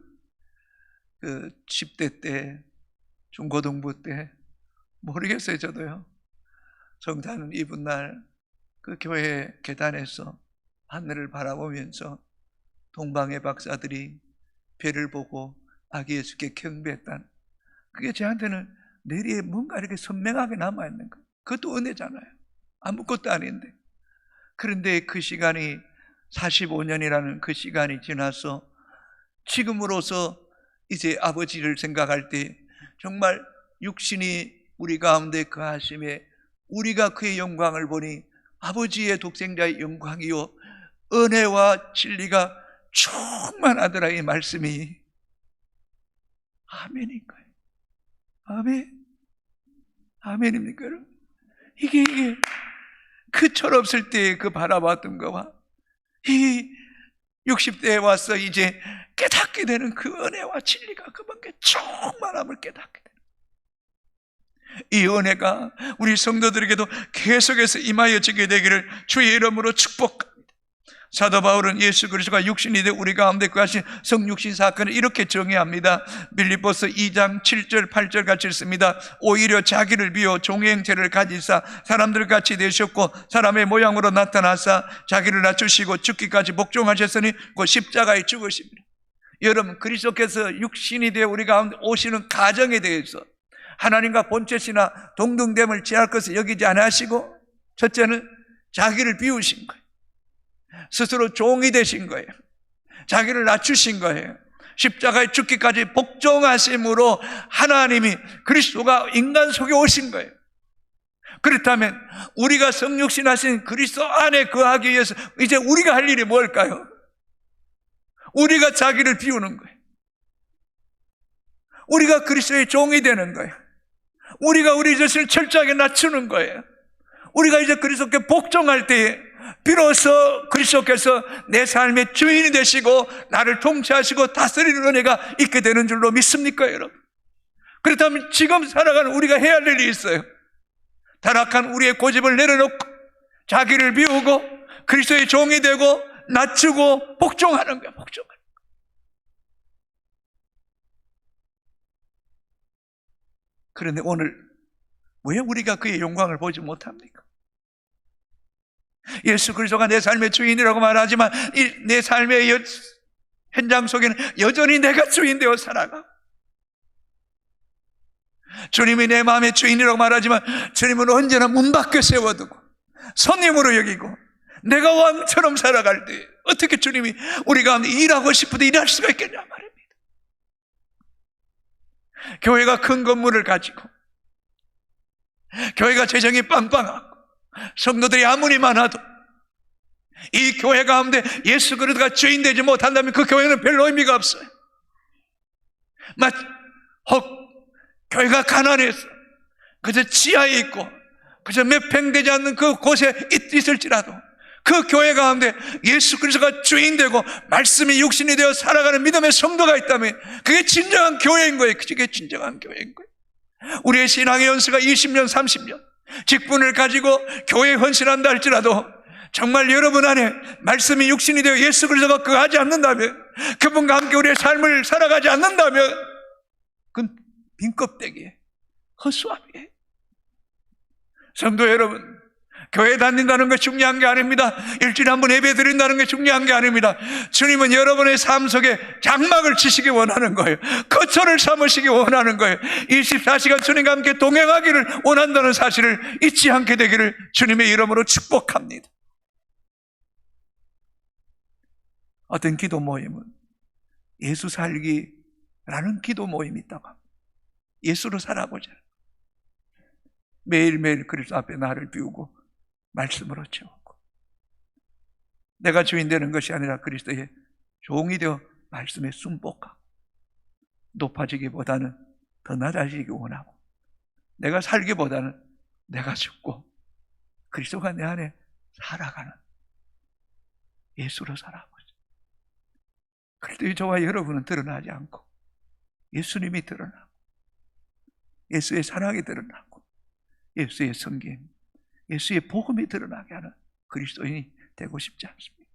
그 10대 때, 중고등부 때 모르겠어요. 저도요. 성탄 이브날 그 교회 계단에서 하늘을 바라보면서 동방의 박사들이 별을 보고 아기 예수께 경배했다는, 그게 저한테는 뇌리에 뭔가 이렇게 선명하게 남아있는 거예요. 그것도 은혜잖아요. 아무것도 아닌데. 그런데 그 시간이 45년이라는 그 시간이 지나서 지금으로서 이제 아버지를 생각할 때 정말 육신이 우리 가운데 거하심에 우리가 그의 영광을 보니 아버지의 독생자의 영광이요 은혜와 진리가 충만하더라. 이 말씀이 아멘인 거예요. 아멘. 아멘입니까 여러분? 이게 그 철없을 때 그 바라봤던 거와 이 60대에 와서 이제 깨닫게 되는 그 은혜와 진리가 그만큼 충만함을 깨닫게 돼요. 이 은혜가 우리 성도들에게도 계속해서 임하여지게 되기를 주의 이름으로 축복합니다. 사도 바울은 예수 그리스도가 육신이 되어 우리 가운데 거하신 성육신 사건을 이렇게 정의합니다. 빌립보서 2장 7절 8절 같이 읽습니다. 오히려 자기를 비워 종의 형체를 가지사 사람들 같이 되셨고 사람의 모양으로 나타나사 자기를 낮추시고 죽기까지 복종하셨으니 그 십자가에 죽으십니다. 여러분, 그리스도께서 육신이 되어 우리 가운데 오시는 가정에 대해서 하나님과 본체시나 동등됨을 취할 것을 여기지 않으시고, 첫째는 자기를 비우신 거예요. 스스로 종이 되신 거예요. 자기를 낮추신 거예요. 십자가에 죽기까지 복종하심으로 하나님이, 그리스도가 인간 속에 오신 거예요. 그렇다면 우리가 성육신하신 그리스도 안에 거하기 위해서 이제 우리가 할 일이 뭘까요? 우리가 자기를 비우는 거예요. 우리가 그리스도의 종이 되는 거예요. 우리가 우리 자신을 철저하게 낮추는 거예요. 우리가 이제 그리스도께 복종할 때에 비로소 그리스도께서 내 삶의 주인이 되시고 나를 통치하시고 다스리는 은혜가 있게 되는 줄로 믿습니까 여러분? 그렇다면 지금 살아가는 우리가 해야 할 일이 있어요. 타락한 우리의 고집을 내려놓고 자기를 비우고 그리스도의 종이 되고 낮추고 복종하는 거야. 복종하는 거야. 그런데 오늘 왜 우리가 그의 영광을 보지 못합니까? 예수 그리스도가 내 삶의 주인이라고 말하지만 내 삶의 현장 속에는 여전히 내가 주인 되어 살아가. 주님이 내 마음의 주인이라고 말하지만 주님은 언제나 문 밖에 세워두고 손님으로 여기고 내가 왕처럼 살아갈 때 어떻게 주님이 우리 가운데 일하고 싶어도 일할 수가 있겠냐 말입니다. 교회가 큰 건물을 가지고 교회가 재정이 빵빵하고 성도들이 아무리 많아도 이 교회 가운데 예수 그리스도가 주인 되지 못한다면 그 교회는 별로 의미가 없어요. 혹 교회가 가난해서 그저 지하에 있고 그저 몇 평 되지 않는 그 곳에 있을지라도 그 교회 가운데 예수 그리스도가 주인 되고 말씀이 육신이 되어 살아가는 믿음의 성도가 있다면 그게 진정한 교회인 거예요. 그게 진정한 교회인 거예요. 우리의 신앙의 연수가 20년 30년 직분을 가지고 교회에 헌신한다 할지라도 정말 여러분 안에 말씀이 육신이 되어 예수 그리스도가 거하지 않는다면, 그분과 함께 우리의 삶을 살아가지 않는다면 그건 빈껍데기에 허수아비에. 성도 여러분, 교회 다닌다는 게 중요한 게 아닙니다. 일주일에 한 번 예배 드린다는 게 중요한 게 아닙니다. 주님은 여러분의 삶 속에 장막을 치시기 원하는 거예요. 거처를 삼으시기 원하는 거예요. 24시간 주님과 함께 동행하기를 원한다는 사실을 잊지 않게 되기를 주님의 이름으로 축복합니다. 어떤 기도 모임은 예수 살기라는 기도 모임이 있다고 합니다. 예수로 살아보자. 매일매일 그리스도 앞에 나를 비우고 말씀으로 채우고, 내가 주인 되는 것이 아니라 그리스도의 종이 되어 말씀에 순복하고 높아지기보다는 더 낮아지기 원하고, 내가 살기보다는 내가 죽고 그리스도가 내 안에 살아가는 예수로 살아보자. 그래도 저와 여러분은 드러나지 않고 예수님이 드러나고 예수의 사랑이 드러나고 예수의 성경, 예수의 복음이 드러나게 하는 그리스도인이 되고 싶지 않습니까?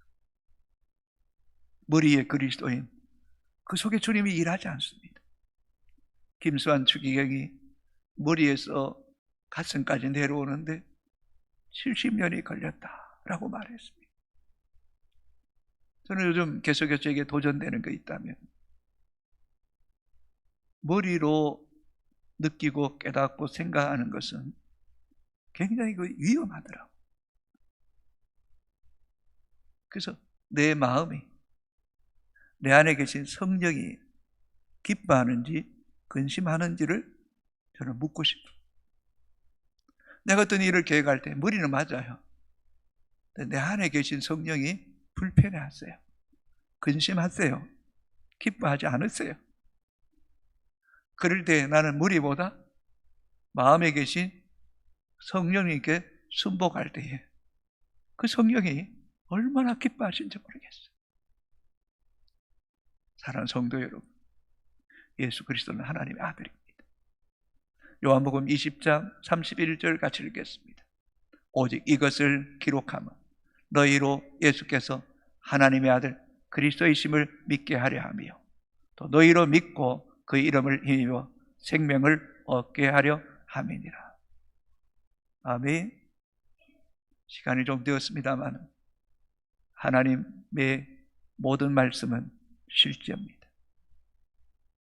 머리에 그리스도인, 그 속에 주님이 일하지 않습니다. 김수환 추기경이 머리에서 가슴까지 내려오는데 70년이 걸렸다라고 말했습니다. 저는 요즘 계속해서 저에게 도전되는 게 있다면, 머리로 느끼고 깨닫고 생각하는 것은 굉장히 위험하더라고요. 그래서 내 마음이, 내 안에 계신 성령이 기뻐하는지 근심하는지를 저는 묻고 싶어요. 내가 어떤 일을 계획할 때 머리는 맞아요. 내 안에 계신 성령이 불편해하세요. 근심하세요. 기뻐하지 않으세요. 그럴 때 나는 머리보다 마음에 계신 성령님께 순복할 때에 그 성령이 얼마나 기뻐하신지 모르겠어요. 사랑하는 성도 여러분, 예수 그리스도는 하나님의 아들입니다. 요한복음 20장 31절 같이 읽겠습니다. 오직 이것을 기록하면 너희로 예수께서 하나님의 아들 그리스도이심을 믿게 하려 하며 또 너희로 믿고 그 이름을 힘입어 생명을 얻게 하려 함이니라. 아멘. 시간이 좀 되었습니다만 하나님의 모든 말씀은 실제입니다.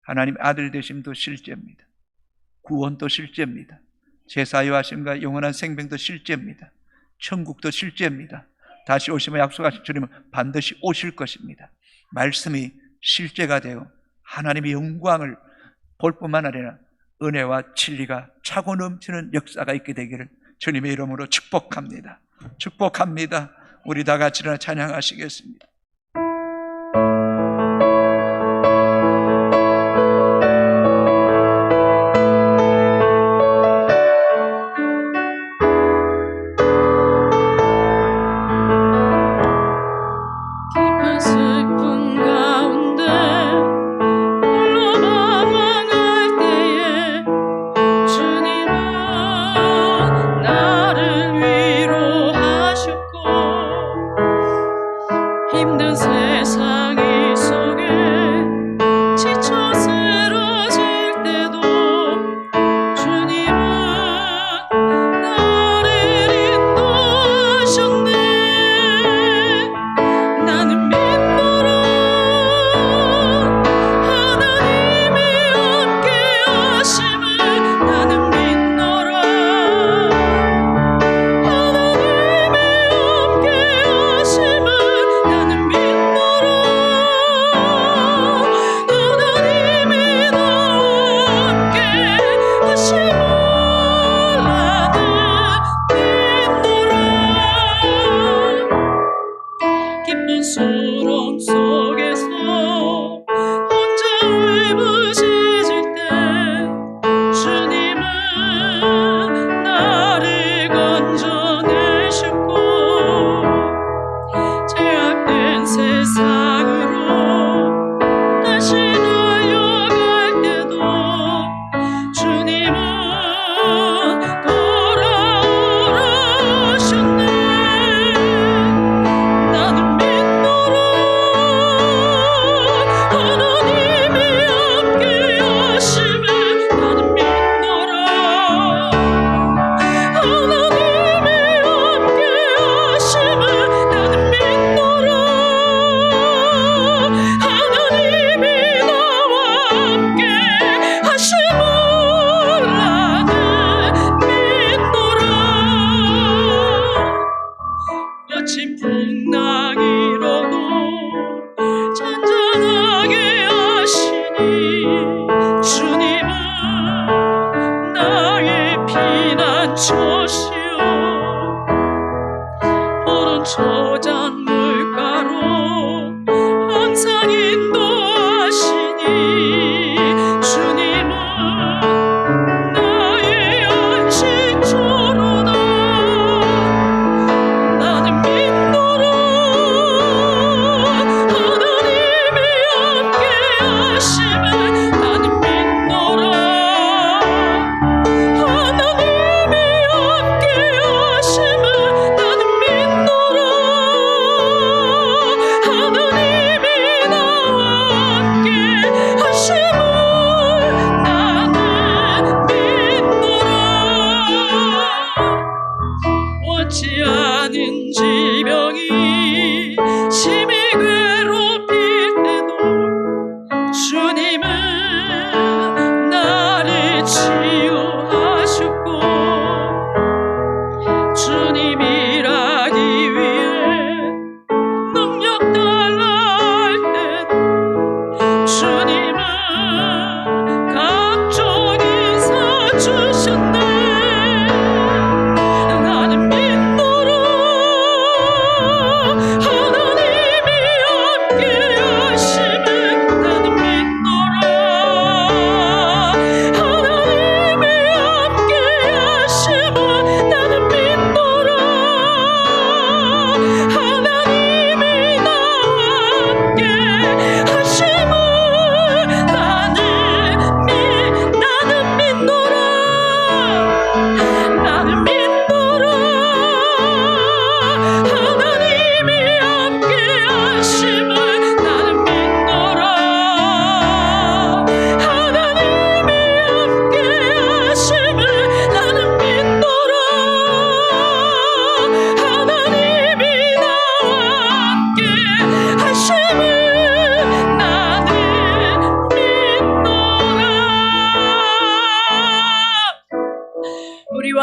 하나님 아들 되심도 실제입니다. 구원도 실제입니다. 제사의 하심과 영원한 생명도 실제입니다. 천국도 실제입니다. 다시 오시면 약속하신 주님은 반드시 오실 것입니다. 말씀이 실제가 되어 하나님의 영광을 볼 뿐만 아니라 은혜와 진리가 차고 넘치는 역사가 있게 되기를 주님의 이름으로 축복합니다. 축복합니다. 우리 다 같이 일어나 찬양하시겠습니다.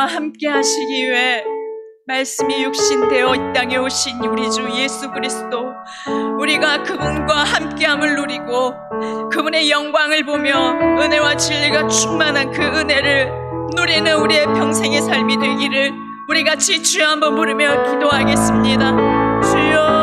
우리와 함께 하시기 위해 말씀이 육신되어 이 땅에 오신 우리 주 예수 그리스도, 우리가 그분과 함께함을 누리고 그분의 영광을 보며 은혜와 진리가 충만한 그 은혜를 누리는 우리의 평생의 삶이 되기를 우리 같이 주여 한번 부르며 기도하겠습니다. 주여.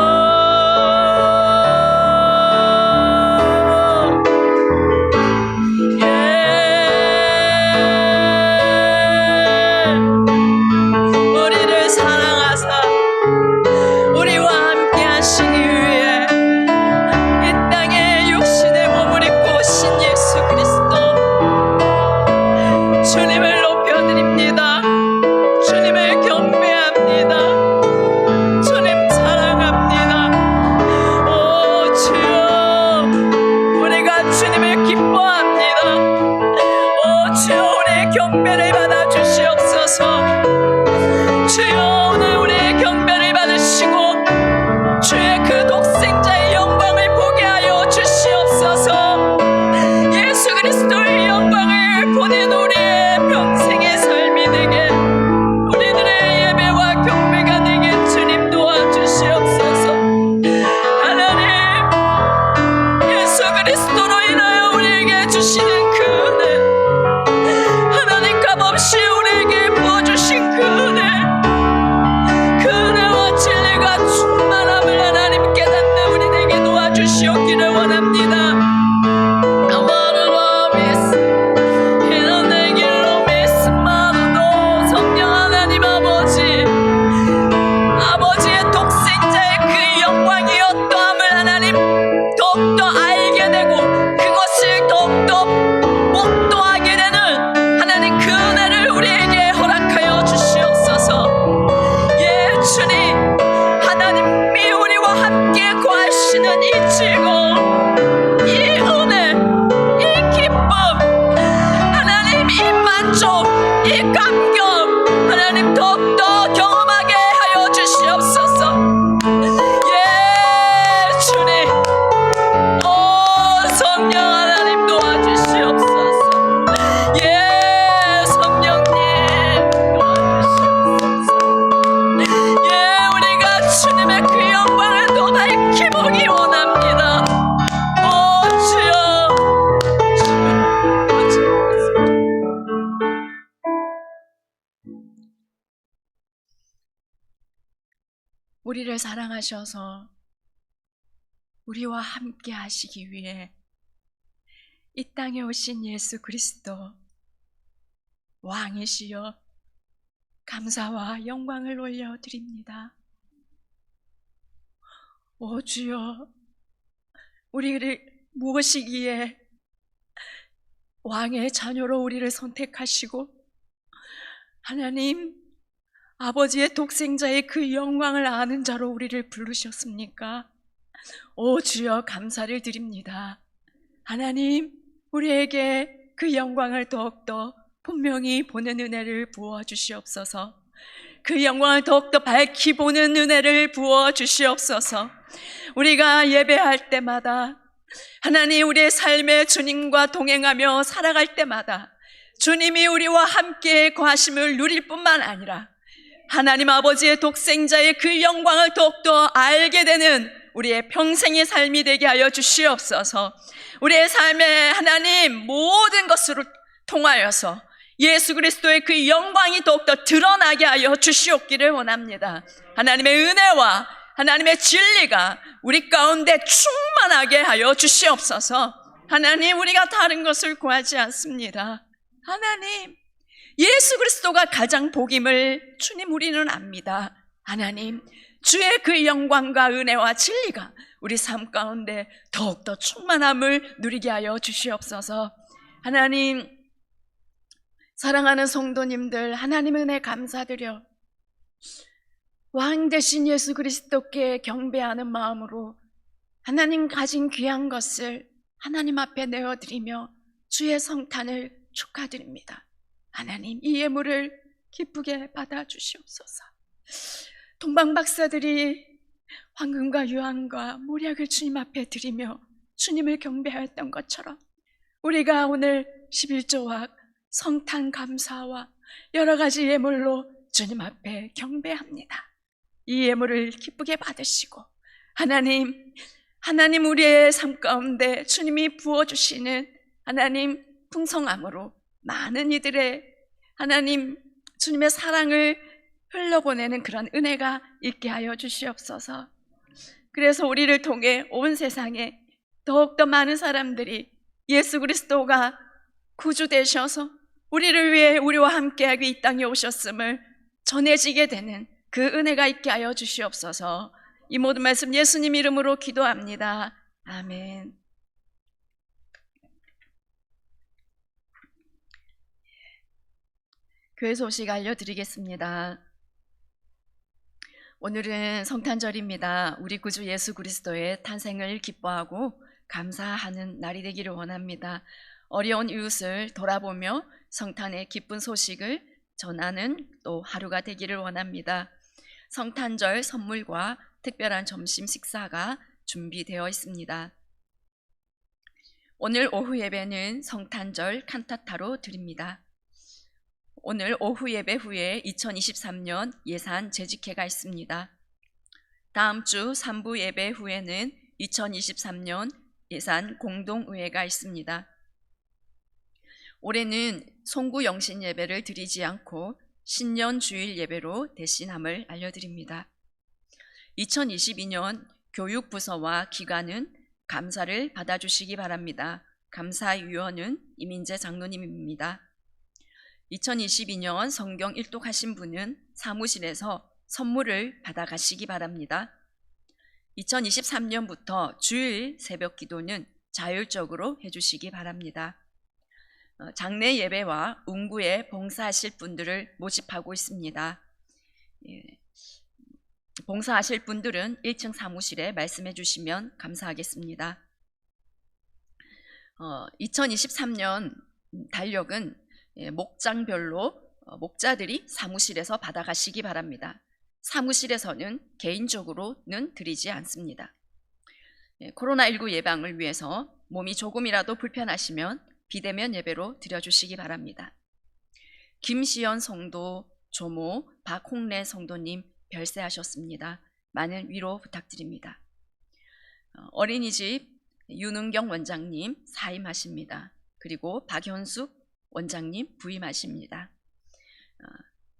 우리를 사랑하셔서 우리와 함께 하시기 위해 이 땅에 오신 예수 그리스도, 왕이시여 감사와 영광을 올려드립니다. 오 주여, 우리를 무엇이기에 왕의 자녀로 우리를 선택하시고 하나님 아버지의 독생자의 그 영광을 아는 자로 우리를 부르셨습니까? 오 주여, 감사를 드립니다. 하나님, 우리에게 그 영광을 더욱더 분명히 보는 은혜를 부어주시옵소서. 그 영광을 더욱더 밝히 보는 은혜를 부어주시옵소서. 우리가 예배할 때마다 하나님, 우리의 삶에 주님과 동행하며 살아갈 때마다 주님이 우리와 함께 거하심을 누릴 뿐만 아니라 하나님 아버지의 독생자의 그 영광을 더욱더 알게 되는 우리의 평생의 삶이 되게 하여 주시옵소서. 우리의 삶에 하나님 모든 것으로 통하여서 예수 그리스도의 그 영광이 더욱더 드러나게 하여 주시옵기를 원합니다. 하나님의 은혜와 하나님의 진리가 우리 가운데 충만하게 하여 주시옵소서. 하나님, 우리가 다른 것을 구하지 않습니다. 하나님, 예수 그리스도가 가장 복임을 주님 우리는 압니다. 하나님, 주의 그 영광과 은혜와 진리가 우리 삶 가운데 더욱더 충만함을 누리게 하여 주시옵소서. 하나님, 사랑하는 성도님들, 하나님 은혜 감사드려 왕 대신 예수 그리스도께 경배하는 마음으로 하나님 가진 귀한 것을 하나님 앞에 내어드리며 주의 성탄을 축하드립니다. 하나님, 이 예물을 기쁘게 받아주시옵소서. 동방 박사들이 황금과 유황과 모략을 주님 앞에 드리며 주님을 경배하였던 것처럼 우리가 오늘 11조와 성탄 감사와 여러 가지 예물로 주님 앞에 경배합니다. 이 예물을 기쁘게 받으시고 하나님 우리의 삶 가운데 주님이 부어주시는 하나님 풍성함으로 많은 이들의 하나님 주님의 사랑을 흘려보내는 그런 은혜가 있게 하여 주시옵소서. 그래서 우리를 통해 온 세상에 더욱더 많은 사람들이 예수 그리스도가 구주 되셔서 우리를 위해 우리와 함께하기 이 땅에 오셨음을 전해지게 되는 그 은혜가 있게 하여 주시옵소서. 이 모든 말씀 예수님 이름으로 기도합니다. 아멘. 교회 소식 알려드리겠습니다. 오늘은 성탄절입니다. 우리 구주 예수 그리스도의 탄생을 기뻐하고 감사하는 날이 되기를 원합니다. 어려운 이웃을 돌아보며 성탄의 기쁜 소식을 전하는 또 하루가 되기를 원합니다. 성탄절 선물과 특별한 점심 식사가 준비되어 있습니다. 오늘 오후 예배는 성탄절 칸타타로 드립니다. 오늘 오후 예배 후에 2023년 예산 재직회가 있습니다. 다음 주 3부 예배 후에는 2023년 예산 공동의회가 있습니다. 올해는 송구 영신 예배를 드리지 않고 신년 주일 예배로 대신함을 알려드립니다. 2022년 교육부서와 기관은 감사를 받아주시기 바랍니다. 감사위원은 이민재 장로님입니다. 2022년 성경 일독하신 분은 사무실에서 선물을 받아가시기 바랍니다. 2023년부터 주일 새벽 기도는 자율적으로 해주시기 바랍니다. 장례 예배와 운구에 봉사하실 분들을 모집하고 있습니다. 봉사하실 분들은 1층 사무실에 말씀해 주시면 감사하겠습니다. 2023년 달력은 목장별로 목자들이 사무실에서 받아가시기 바랍니다. 사무실에서는 개인적으로는 드리지 않습니다. 코로나19 예방을 위해서 몸이 조금이라도 불편하시면 비대면 예배로 드려주시기 바랍니다. 김시연 성도, 조모, 박홍래 성도님 별세하셨습니다. 많은 위로 부탁드립니다. 어린이집 윤은경 원장님 사임하십니다. 그리고 박현숙 원장님 부임하십니다.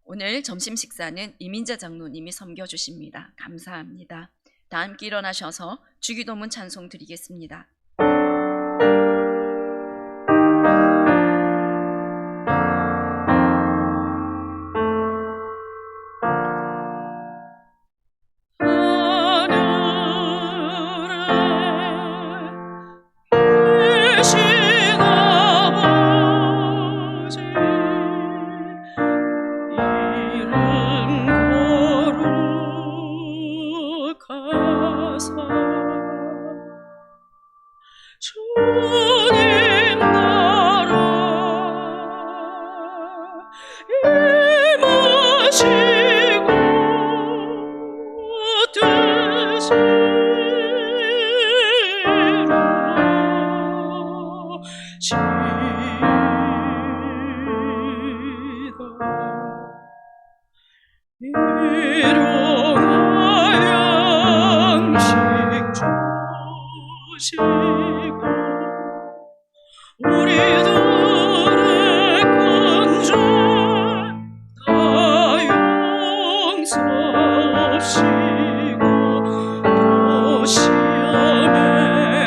오늘 점심 식사는 이민재 장로님이 섬겨주십니다. 감사합니다. 다 함께 일어나셔서 주기도문 찬송 드리겠습니다. 주님 나라 임하시고 되시리라. 일용할 양식 주시고 우리들의 건죄 다 용서하시고 또 시험에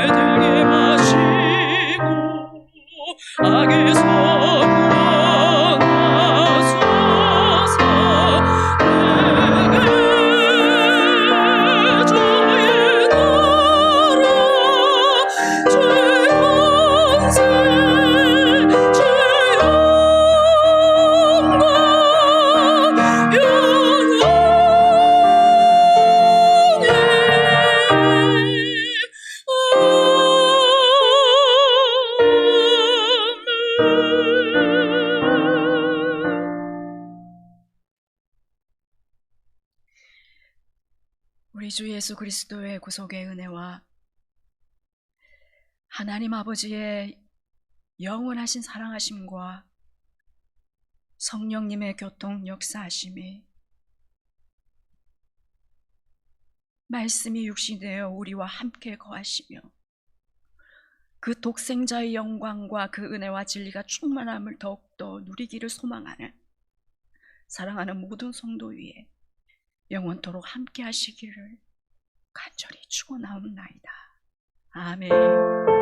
들게 마시고 악에서 구원하소서. 내게 주의 나라 주의 권세 주의 영광 우리 주 예수 그리스도의 구속의 은혜와 하나님 아버지의 영원하신 사랑하심과 성령님의 교통 역사하심이 말씀이 육신되어 우리와 함께 거하시며 그 독생자의 영광과 그 은혜와 진리가 충만함을 더욱더 누리기를 소망하는 사랑하는 모든 성도 위에 영원토록 함께 하시기를 간절히 축원하옵나이다. 아멘.